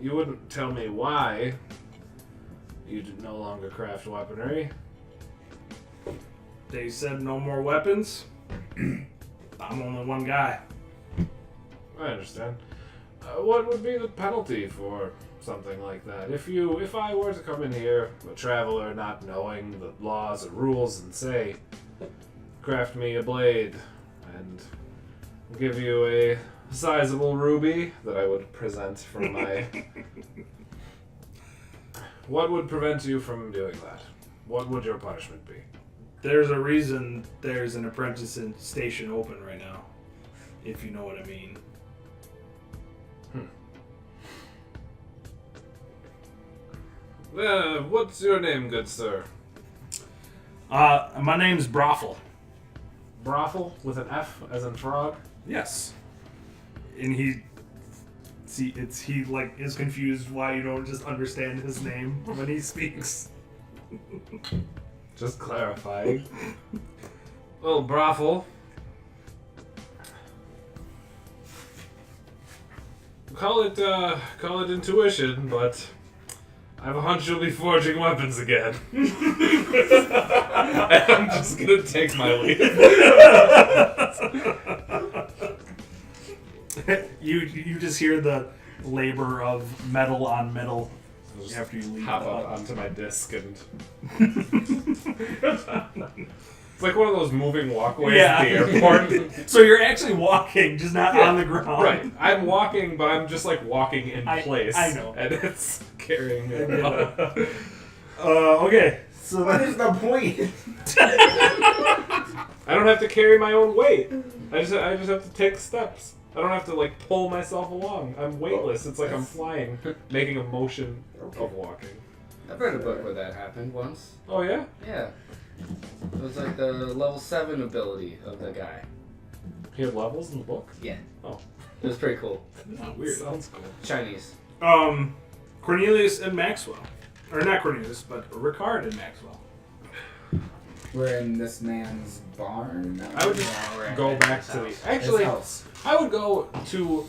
you wouldn't tell me why you no longer craft weaponry. They said no more weapons. I'm only one guy. I understand. What would be the penalty for something like that? If I were to come in here, a traveler, not knowing the laws and rules, and say, craft me a blade, and give you a sizable ruby that I would present from my... What would prevent you from doing that? What would your punishment be? There's a reason there's an apprentice station open right now, if you know what I mean. What's your name, good sir? My name's Brothel. Brothel with an F as in frog? Yes. And he is confused why you don't just understand his name when he speaks. Just clarifying. Well, Brothel. Call it intuition, but I have a hunch you'll be forging weapons again. And I'm just gonna take my leave. You just hear the labor of metal on metal after you leave. Hop up onto my disc and... It's like one of those moving walkways at the airport. So you're actually walking, just not on the ground. Right. I'm walking, but I'm just walking in place. I know. And it's carrying me. Okay. So What is the point? I don't have to carry my own weight. I just have to take steps. I don't have to pull myself along. I'm weightless. It's like I'm flying, making a motion of walking. I've read a book where that happened once. Oh yeah? Yeah. It was like the level 7 ability of the guy. He had levels in the book? Yeah. Oh. It was pretty cool. weird. Sounds cool. Chinese. Cornelius and Maxwell. Or not Cornelius, but Ricard and Maxwell. We're in this man's barn now? I would just go back to the... Actually, His house. I would go to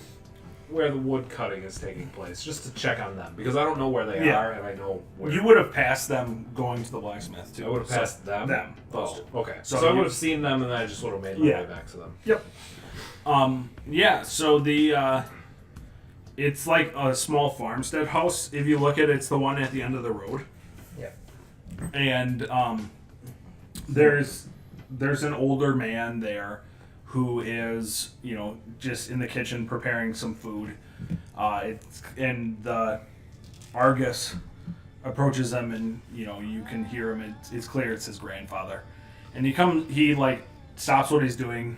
where the wood cutting is taking place, just to check on them, because I don't know where they are, and I know where. You would have passed them going to the blacksmith, too. I would have passed them? Them. Oh, okay. So So I you- would have seen them, and then I just would have made my way back to them. Yep. Yeah, so the It's like a small farmstead house. If you look at it, it's the one at the end of the road. Yeah. And there's an older man there who is, just in the kitchen preparing some food. And the Argus approaches them, and you can hear him. It's clear it's his grandfather. And he stops what he's doing,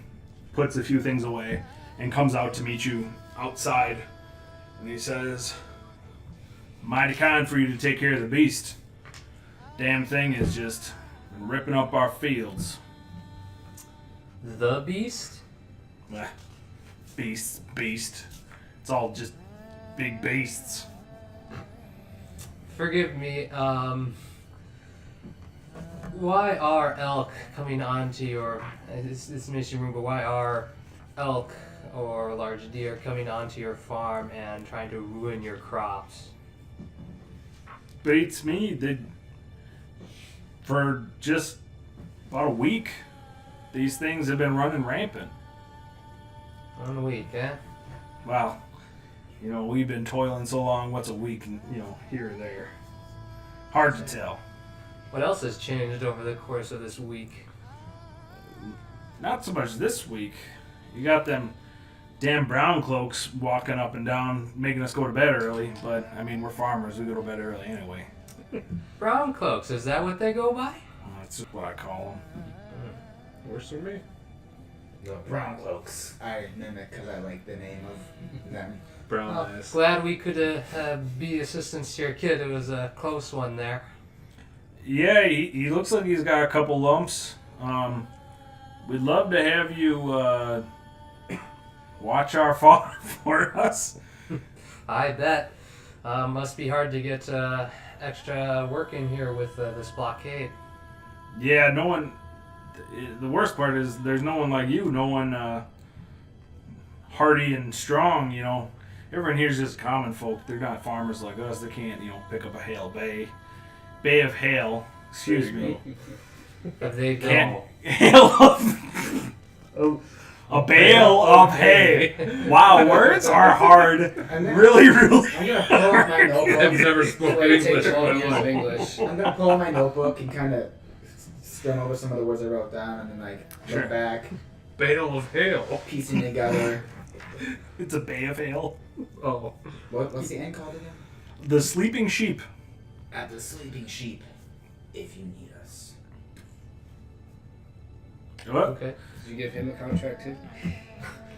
puts a few things away, and comes out to meet you outside. And he says, "Mighty kind for you to take care of the beast. Damn thing is just ripping up our fields." The beast? Beast. It's all just big beasts. Forgive me, why are elk coming onto your, this mission room, but why are elk or large deer coming onto your farm and trying to ruin your crops? Beats me. For just about a week, these things have been running rampant. 1 week, eh? Well, we've been toiling so long. What's a week, here or there? Hard to tell. What else has changed over the course of this week? Not so much this week. You got them damn brown cloaks walking up and down, making us go to bed early. But, we're farmers. We go to bed early anyway. Brown cloaks, is that what they go by? That's what I call them. Worse than me. No, Brown cloaks. I mimic because I like the name of them. Brown Well, eyes. glad we could be assistance to your kid. It was a close one there. Yeah, he looks like he's got a couple lumps. We'd love to have you watch our farm for us. I bet. Must be hard to get extra work in here with this blockade. Yeah, no one. The worst part is there's no one like you. No one hardy and strong. Everyone here's just common folk. They're not farmers like us. They can't pick up a bay of hail. Excuse me. If they Can't go. hail of a bale of hay. Wow, words are hard. Really. I'm gonna pull out my notebook. I've never spoken Well, you take English. 12 years of English. I'm gonna pull out my notebook and kind of skim over some of the words I wrote down, and then Sure. look back, Bale of hail. piecing together. It's a bay of hail. Oh. What's the end called again? The sleeping sheep. At the sleeping sheep, if you need us. What? Okay. Did you give him a contract too?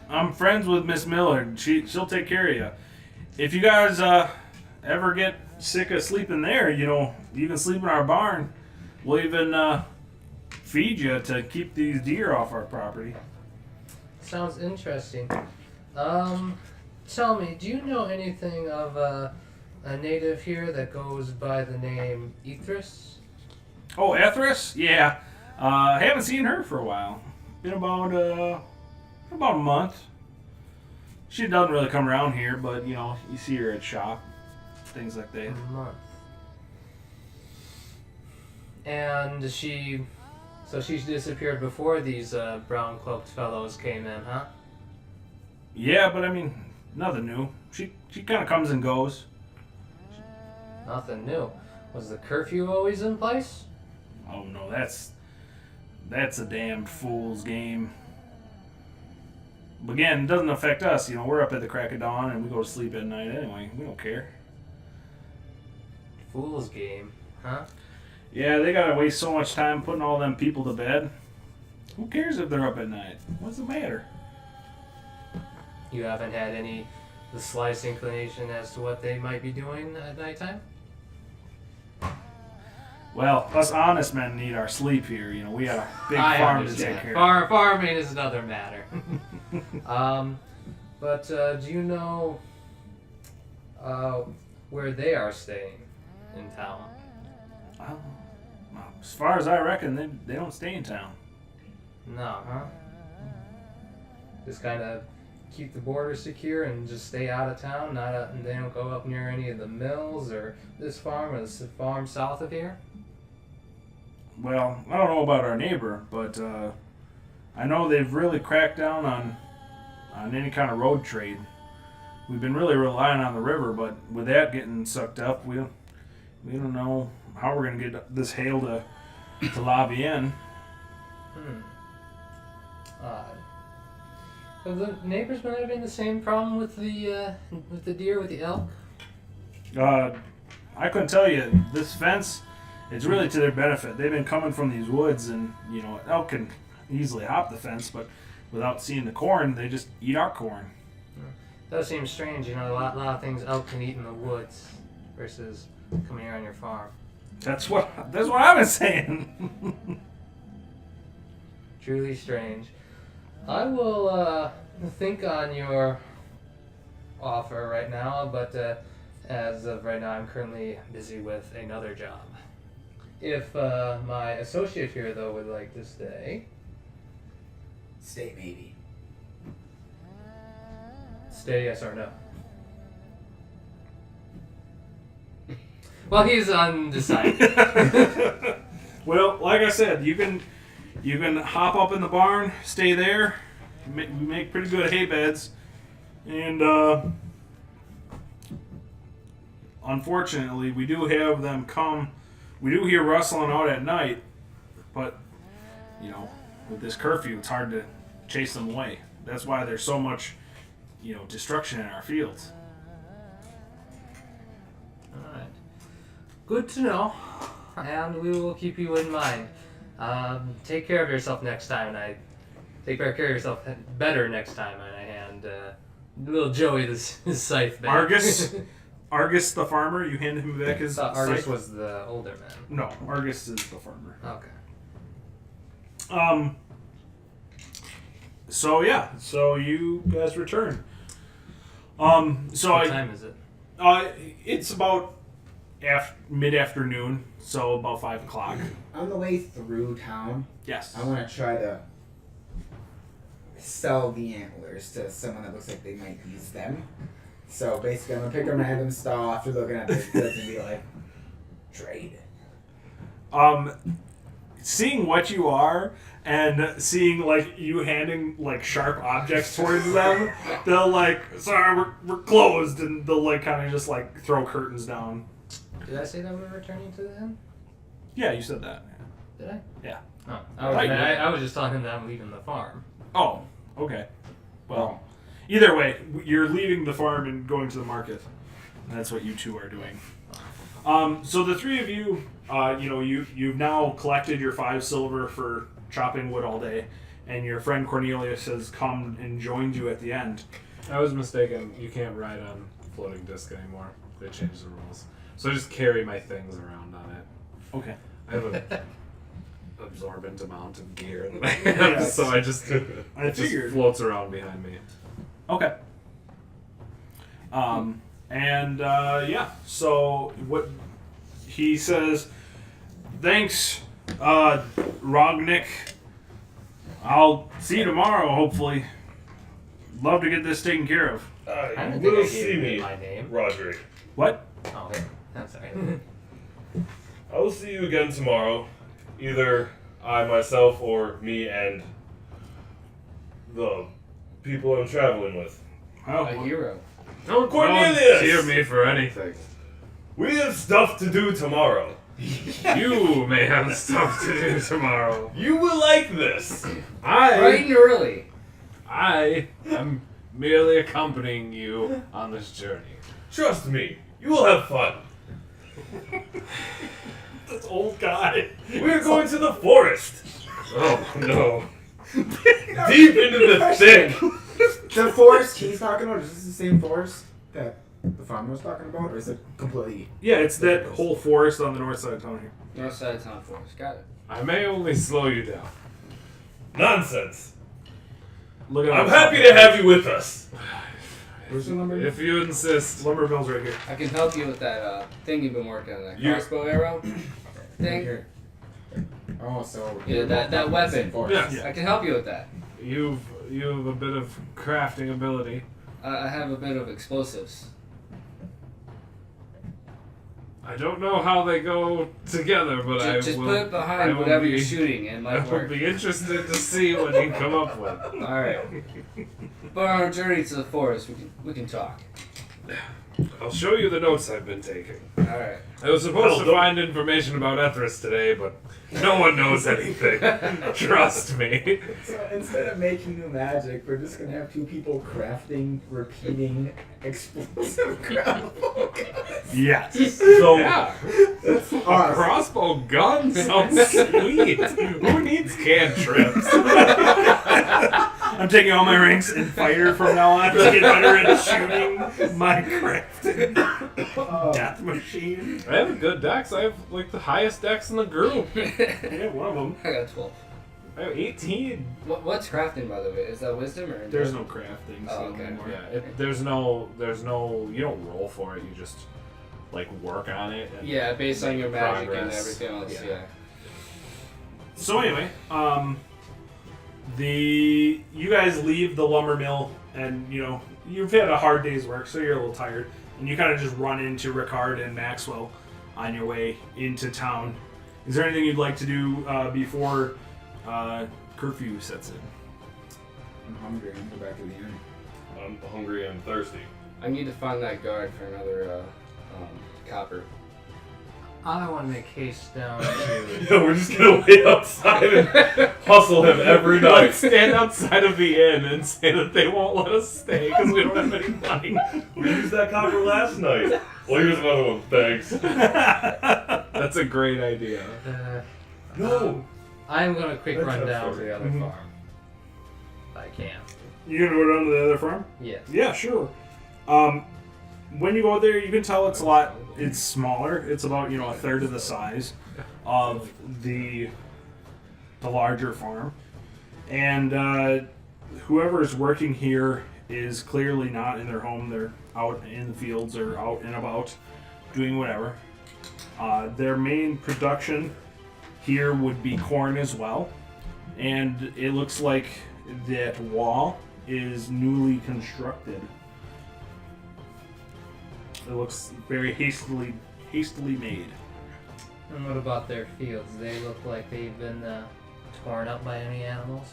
I'm friends with Miss Miller. She'll take care of you. If you guys ever get sick of sleeping there, you can sleep in our barn. We'll even feed you to keep these deer off our property. Sounds interesting. Tell me, do you know anything of a native here that goes by the name Ethris? Oh, Ethris? Yeah. Haven't seen her for a while. Been about a month. She doesn't really come around here, but you see her at shop, things like that. A month. And she's disappeared before these brown cloaked fellows came in, huh? Yeah, but nothing new. She kind of comes and goes. Nothing new. Was the curfew always in place? Oh no, that's a damn fool's game. But again, it doesn't affect us. We're up at the crack of dawn and we go to sleep at night anyway. We don't care. Fool's game, huh? Yeah, they gotta waste so much time putting all them people to bed. Who cares if they're up at night? What's the matter? You haven't had the slightest inclination as to what they might be doing at nighttime? Well, us honest men need our sleep here. We got a big I farm to understand. take care of. Farming is another matter. But do you know where they are staying in town? Well, as far as I reckon, they don't stay in town. No, huh? Just kind of keep the border secure and just stay out of town. And they don't go up near any of the mills or this farm or this farm south of here. Well, I don't know about our neighbor, but I know they've really cracked down on any kind of road trade. we've been really relying on the river, but with that getting sucked up, we don't know how we're gonna get this hail to La Vienne. Odd. Have the neighbors been having the same problem with the deer with the elk? I couldn't tell you. This fence, it's really to their benefit. They've been coming from these woods, and elk can easily hop the fence, but without seeing the corn, they just eat our corn. That seems strange. A lot of things elk can eat in the woods versus coming here on your farm. That's what I've been saying. Truly strange. I will think on your offer right now, but as of right now, I'm currently busy with another job. If my associate here, though, would like to stay. Stay, maybe. Stay, yes or no? Well, he's undecided. Well, like I said, you can hop up in the barn, stay there. We make pretty good hay beds, and unfortunately, we do have them come. We do hear rustling out at night, but with this curfew, it's hard to chase them away. That's why there's so much, destruction in our fields. Alright. Good to know. And we will keep you in mind. Take care of yourself next time, and I take better care of yourself better next time, and I hand little Joey his scythe back. Argus the farmer, you handed him back his I thought Argus scythe? was the older man. No, Argus is the farmer. Okay. So yeah, so you guys return. So What time is it? It's about mid-afternoon, so about 5 o'clock. On the way through town, Yes. I want to try to sell the antlers to someone that looks like they might use them. So basically, I'm gonna pick a random stall after looking at this goods and be like, trade. Seeing what you are and seeing like you handing like sharp objects towards them, they'll like, sorry, we're closed, and they'll like kind of just like throw curtains down. Did I say that we're returning to the inn? Yeah, you said that. Did I? Yeah. Oh, Right. I was just telling him that I'm leaving the farm. Oh, okay. Well, either way, you're leaving the farm and going to the market. And that's what you two are doing. So the three of you, you've now collected your 5 silver for chopping wood all day, and your friend Cornelius has come and joined you at the end. I was mistaken. You can't ride on floating disc anymore. They changed the rules. So I just carry my things around on it. Okay. I have a absorbent amount of gear that I have, so I just it just floats around behind me. Okay. So what he says, thanks, Rognick. I'll see you tomorrow, hopefully. Love to get this taken care of. I don't You think will I see gave you me, my name. Roderick. What? Oh, okay. I'm sorry. I will see you again tomorrow. Either I myself or me and the people I'm traveling with. Oh, A hero. Don't Cornelius! hear me for anything. We have stuff to do tomorrow. You may have stuff to do tomorrow. You will like this. Bright and early. I am merely accompanying you on this journey. Trust me, you will have fun. this old guy. We're going to the forest. Oh no. Deep into the thick. The forest he's talking about, is this the same forest that the farmer was talking about, or is it completely... Yeah, it's that whole forest on the north side of town here. North side of town forest. Got it. I may only slow you down. Nonsense. Look at I'm happy to have you with us. Where's the number? If you insist. Lumberbell's right here. I can help you with that thing you've been working on, that You- crossbow arrow Right thing. here. Oh, so... Yeah, that weapon. Forest. Yeah. I can help you with that. You have a bit of crafting ability. I have a bit of explosives. I don't know how they go together, but I Just will. put it I behind will whatever be- you're shooting. It I might will work. be interested to see what you come up with. All right. But on our journey to the forest, we can talk. I'll show you the notes I've been taking. All right. I was supposed to find information about Ethris today, but no one knows anything. Trust me. So instead of making new magic, we're just gonna have two people crafting, repeating explosive crossbow guns. Yes. So Yeah. That's A awesome. crossbow gun sounds sweet. Who needs cantrips? I'm taking all my ranks in fighter from now on to get better at shooting my crafting death machine. I have a good dex. I have like the highest dex in the group. Yeah, one of them. I got 12. I have 18. What's crafting, by the way? Is that wisdom or? There's no crafting Oh, so okay. anymore. Yeah, there's no, you don't roll for it. You just like work on it. And Yeah, based on your magic and Progress. everything else. Yeah. Yeah. So anyway, you guys leave the lumber mill, and you've had a hard day's work, so you're a little tired, and you kind of just run into Ricard and Maxwell on your way into town. Is there anything you'd like to do before curfew sets in? I'm hungry. I'm go back to the inn. I'm hungry and thirsty. I need to find that guard for another copper. I want to make haste down to. We're just gonna wait outside and hustle him every Like night. stand outside of the inn and say that they won't let us stay because we don't have any money. We used that copper last night. Well, here's another one. Thanks. That's a great idea. No. I'm gonna quick That's run not down to fair. the other Mhm. farm. If I can. You gonna go down to the other farm? Yes. Yeah, sure. When you go there, you can tell it's smaller. It's about a third of the size of the larger farm, and whoever's working here is clearly not in their home. They're out in the fields or out and about doing whatever. Their main production here would be corn as well, and it looks like that wall is newly constructed. It looks very hastily made. And what about their fields? They look like they've been torn up by any animals.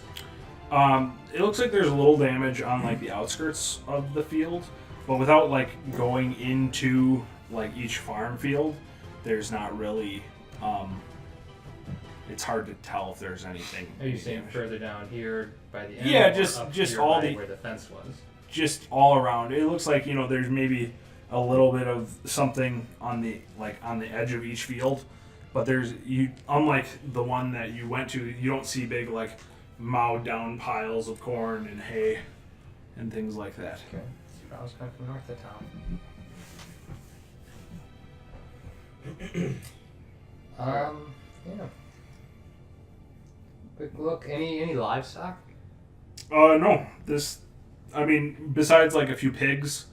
It looks like there's a little damage on like the outskirts of the field, but without like going into like each farm field, there's not really. It's hard to tell if there's anything. Are you saying further down here by the end? Yeah, or just up here all by the- where the fence was. Just all around. It looks like there's maybe a little bit of something on the edge of each field, but unlike the one that you went to, you don't see big like mowed down piles of corn and hay and things like that. Okay. I was coming from north of town. Yeah. Quick look. Any livestock? No. Besides like a few pigs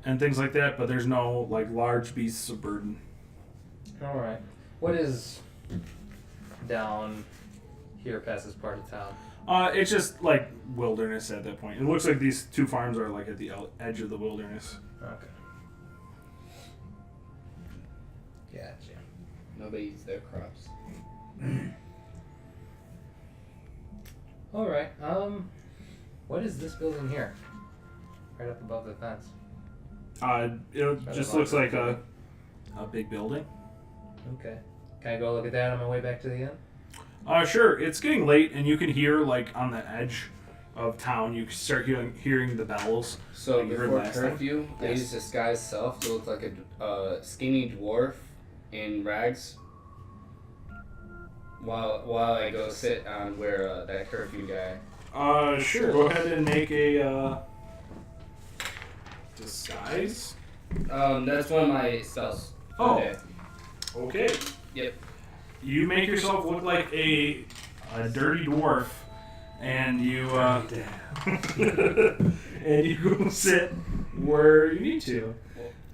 and things like that, but there's no like large beasts of burden. All right. What is down here past this part of town? It's just like wilderness at that point. It looks like these two farms are like at the edge of the wilderness. Okay. Gotcha. Nobody eats their crops. All right. What is this building here? Right up above the fence. It just looks like a big building. Okay. Can I go look at that on my way back to the inn? Sure. It's getting late, and you can hear like on the edge of town. You can start hearing the bells. So Like you heard before last time? curfew, I Yes. used this guy's self to look like a skinny dwarf in rags. While I go sit on where that curfew guy. Sure. Go ahead and make a disguise. That's one of my spells. Oh. Okay. Okay. Yep. You make yourself look like a dirty dwarf, and you and you go sit where you need to.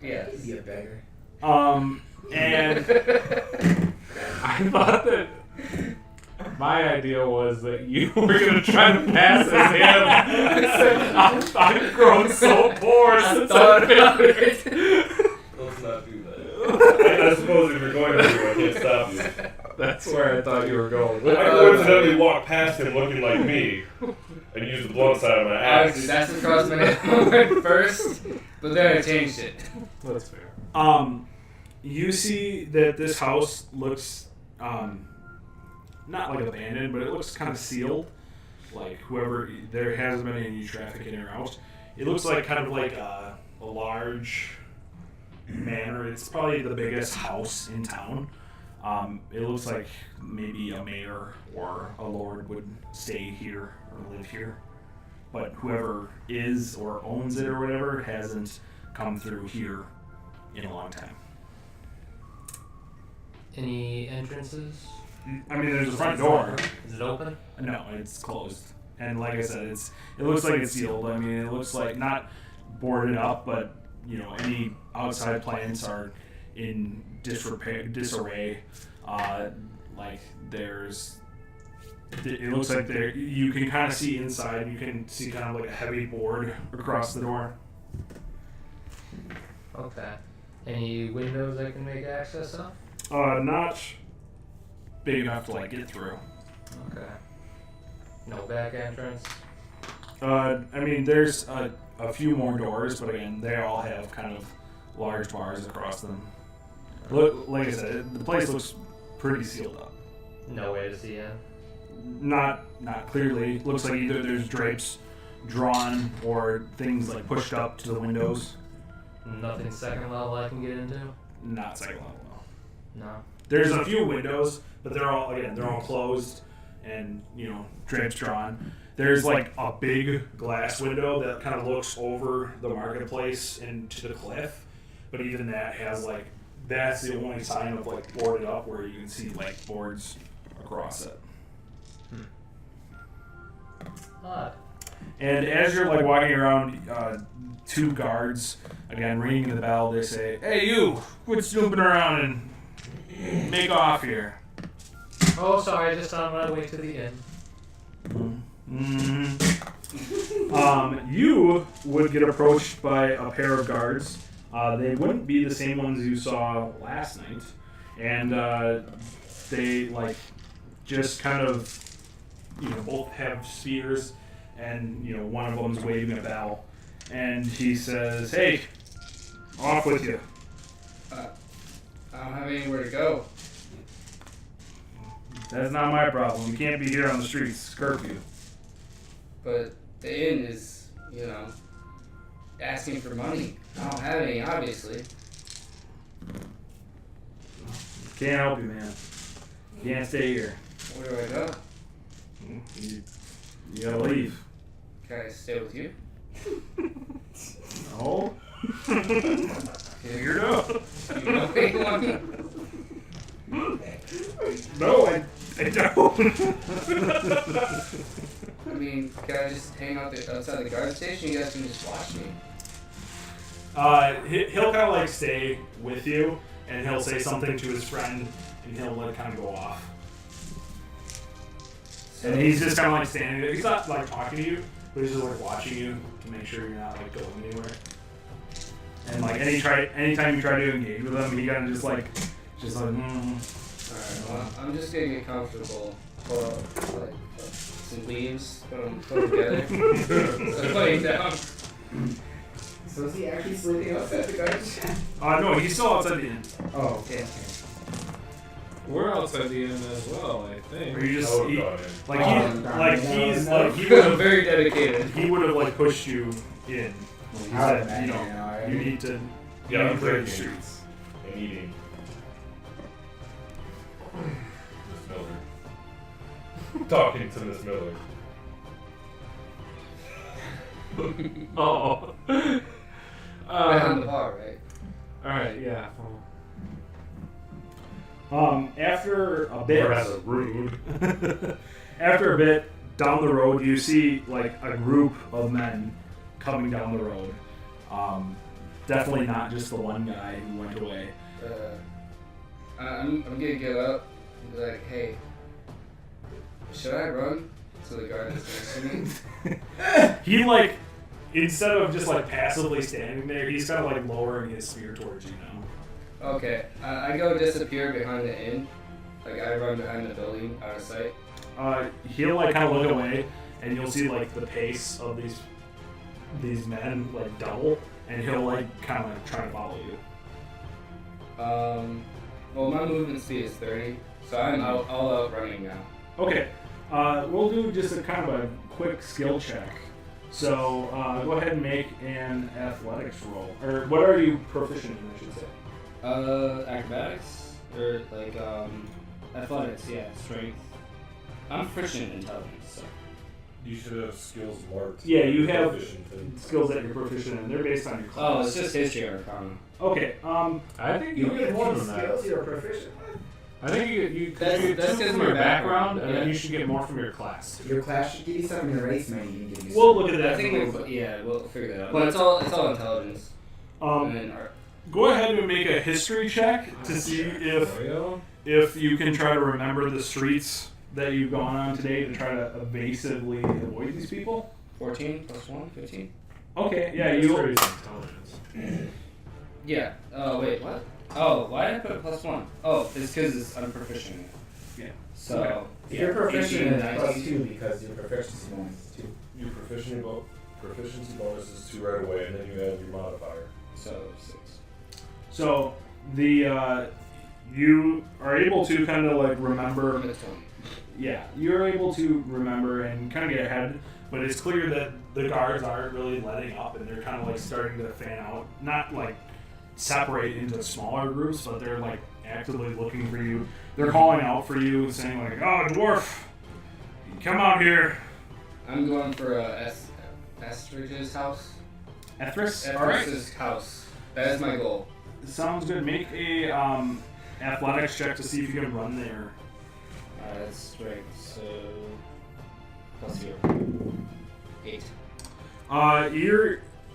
Yeah. Be a beggar. And I thought that my idea was that you were gonna try to pass as him. I've grown so poor since I've been. Let's not do that. I suppose if you're going everywhere, I can't stop you. That's where I thought you were going. I coincidentally walked past him looking like me and used the blunt side of my axe. Obviously, that's what crossed my head first, but then I changed it. That's fair. You see that this house looks not like abandoned, but it looks kind of sealed. Like whoever, there hasn't been any traffic in or out. It looks like kind of like a large manor. It's probably the biggest house in town. It looks like maybe a mayor or a lord would stay here or live here. But whoever is or owns it or whatever hasn't come through here in a long time. Any entrances? I mean, there's a front door. Is it open? No, it's closed. And like I said, it looks like it's sealed. I mean, it looks like not boarded up, but you know, any outside plants are in disarray. Like it looks like you can kind of see inside. You can see kind of like a heavy board across the door. Okay. Any windows I can make access of? Not big enough to like get through. Okay. No back entrance? I mean, there's a few more doors, but again, they all have kind of large bars across them. Look, like I said, the place looks pretty sealed up. No way to see in? Not clearly. Looks like either there's drapes drawn or things like pushed up to the windows. Nothing second level I can get into? Not second level. No. There's a few windows, but they're all closed and, you know, drapes drawn. There's like a big glass window that kind of looks over the marketplace into the cliff, but even that has like, that's the only sign of like boarded up where you can see like boards across it. Odd. And as you're like walking around, two guards again ringing the bell. They say, "Hey, you! Quit snooping around and make off here." Oh, sorry, just on my way to the inn. You would get approached by a pair of guards. They wouldn't be the same ones you saw last night, and they like just kind of, you know, both have spears, and you know, one of them's waving a bell, and he says, "Hey, off with you." I don't have anywhere to go. That's not my problem. You can't be here on the streets. It's curfew. But the inn is, you know, asking for money. I don't have any, obviously. Can't help you, man. You can't stay here. Where do I go? You gotta leave. Can I stay with you? No. Weirdo. You know where you want me? No, I don't. I mean, can I just hang out outside the guard station? You guys can just watch me. He'll kind of like stay with you, and he'll say something to his friend, and he'll like kind of go off. So, And he's just kind of like standing there. He's not like talking to you, but he's just like watching you to make sure you're not like going anywhere. And like anytime you try to engage with him, he kind of just like. Alright, well, I'm just gonna get comfortable. Pull up, like, some leaves, put them together. So laying down. So is he actually sleeping outside the garbage? No, he's still outside the inn. Oh, okay. We're outside the inn as well, I think. Or you just I would've he, gone in. he would I'm have very dedicated. he would have like pushed you in. He I would said, you imagine, know, right? you need to Yeah, I'm clear the drinking. streets. And eating. Miss Miller. Talking to Miss Miller. Oh. Right on the bar, right? Alright, yeah. After a bit, Rather rude. after a bit down the road, you see like a group of men coming down the road. Definitely not just the one guy who went away. I'm gonna get up and be like, hey, should I run? So the guard is next to me. He like, instead of just like passively standing there, he's kind of like lowering his spear towards you now. Okay, I go disappear behind the inn. Like, I run behind the building out of sight. He'll like kind of look away, and you'll see like the pace of these men like double, and he'll like kind of try to follow you. Well, my movement speed is 30, so I'm all out running now. Okay, we'll do just a kind of a quick skill check. So go ahead and make an athletics roll, or what are you proficient in? I should say. Acrobatics or like athletics, yeah, strength. I'm proficient in intelligence, so. You should have skills marked. Yeah, you have Proficient in. skills that you're proficient in. They're based on your class. Oh, it's just history or arcana. Okay. I think you get more than that. skills you're proficient with. I think you That's get just two from my your background, background, and then yeah. you should get more from your class. Your class should give you something in the race, man. You can give you We'll something. look at that. I think in a little bit. we'll figure that out. But it's all intelligence. And then art. Go ahead and make a history check to see if you can try to remember the streets that you've gone on today to try to evasively avoid these people. 14 plus 1, 15. Okay, yeah, you. Intelligence. Yeah. Oh wait, what? Oh, why did I put plus 1? Oh, it's because I'm proficient in it. Yeah. So Okay. If you're proficient 18, in it, plus 19. 2 because your proficiency bonus is 2. Your proficiency bonus is 2 right away, and then you have your modifier. So 6. So the you are able to kind of like remember. It's 20. Yeah, you're able to remember and kind of get ahead, but it's clear that the guards aren't really letting up, and they're kind of like starting to fan out, not like separate into smaller groups, but they're like actively looking for you. They're calling out for you, saying like, "Oh, dwarf, come out here." I'm going for Estridge's house. Ethris. All right, Ethris's house. That is my goal. sounds good. Make a athletics check to see if you can run there. That's strength, so plus 0. 8.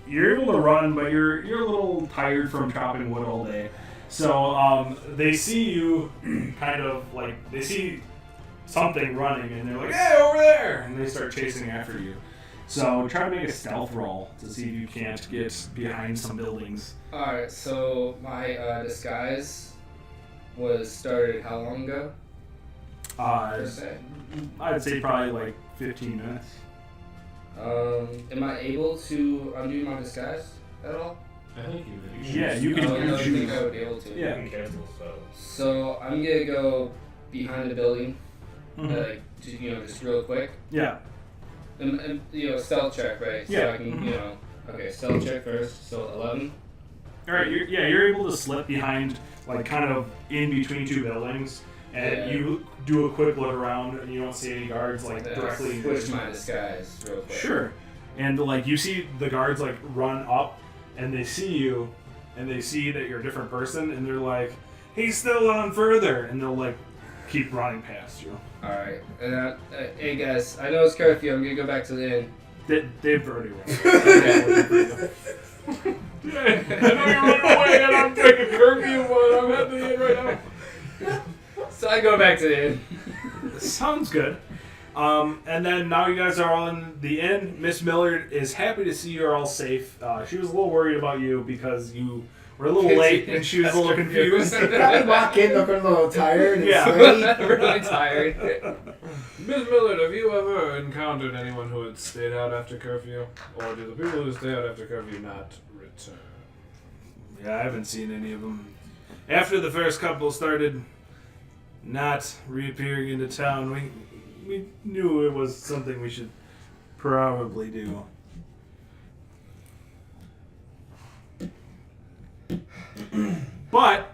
You're able to run, but you're a little tired from chopping wood all day. So they see you kind of like they see something running, and they're like, "Hey, over there!" And they start chasing after you. So try to make a stealth roll to see if you can't get behind some buildings. Alright, so my disguise was started how long ago? Per se? I'd say probably like 15 minutes. Am I able to undo my disguise at all? I think you should. Yeah, you can. I You don't think choose. I would be able to. Yeah. You can cancel spells. So I'm gonna go behind the building, Mhm. like just real quick, Yeah. and stealth check, right? So Yeah. I can okay, stealth check first. So 11. All right. You're able to slip behind, like kind of in between two buildings, and Yeah. you do a quick look around, and you don't see any guards like Yeah, directly. switch my disguise real quick. Sure. And like you see the guards like run up, and they see you, and they see that you're a different person, and they're like, "He's still on further," and they'll like keep running past you. All right, and hey guys, I know it's curfew. I'm gonna go back to the inn. They've already run. Okay. I know you're running away, and I'm taking curfew, but I'm at the end right now. So I go back to the inn. Sounds good. And then now you guys are all in the inn. Miss Millard is happy to see you're all safe. She was a little worried about you because you were a little late and she was a little confused. Probably walk in looking a little tired and Yeah. sweaty. Really tired. Miss Millard, have you ever encountered anyone who had stayed out after curfew? Or do the people who stay out after curfew not return? Yeah, I haven't seen any of them. After the first couple started not reappearing into town, we knew it was something we should probably do. But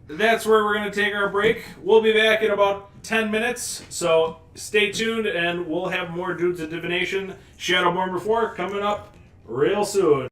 that's where we're going to take our break. We'll be back in about 10 minutes, so stay tuned and we'll have more Dudes of Divination Shadowborn Before coming up real soon.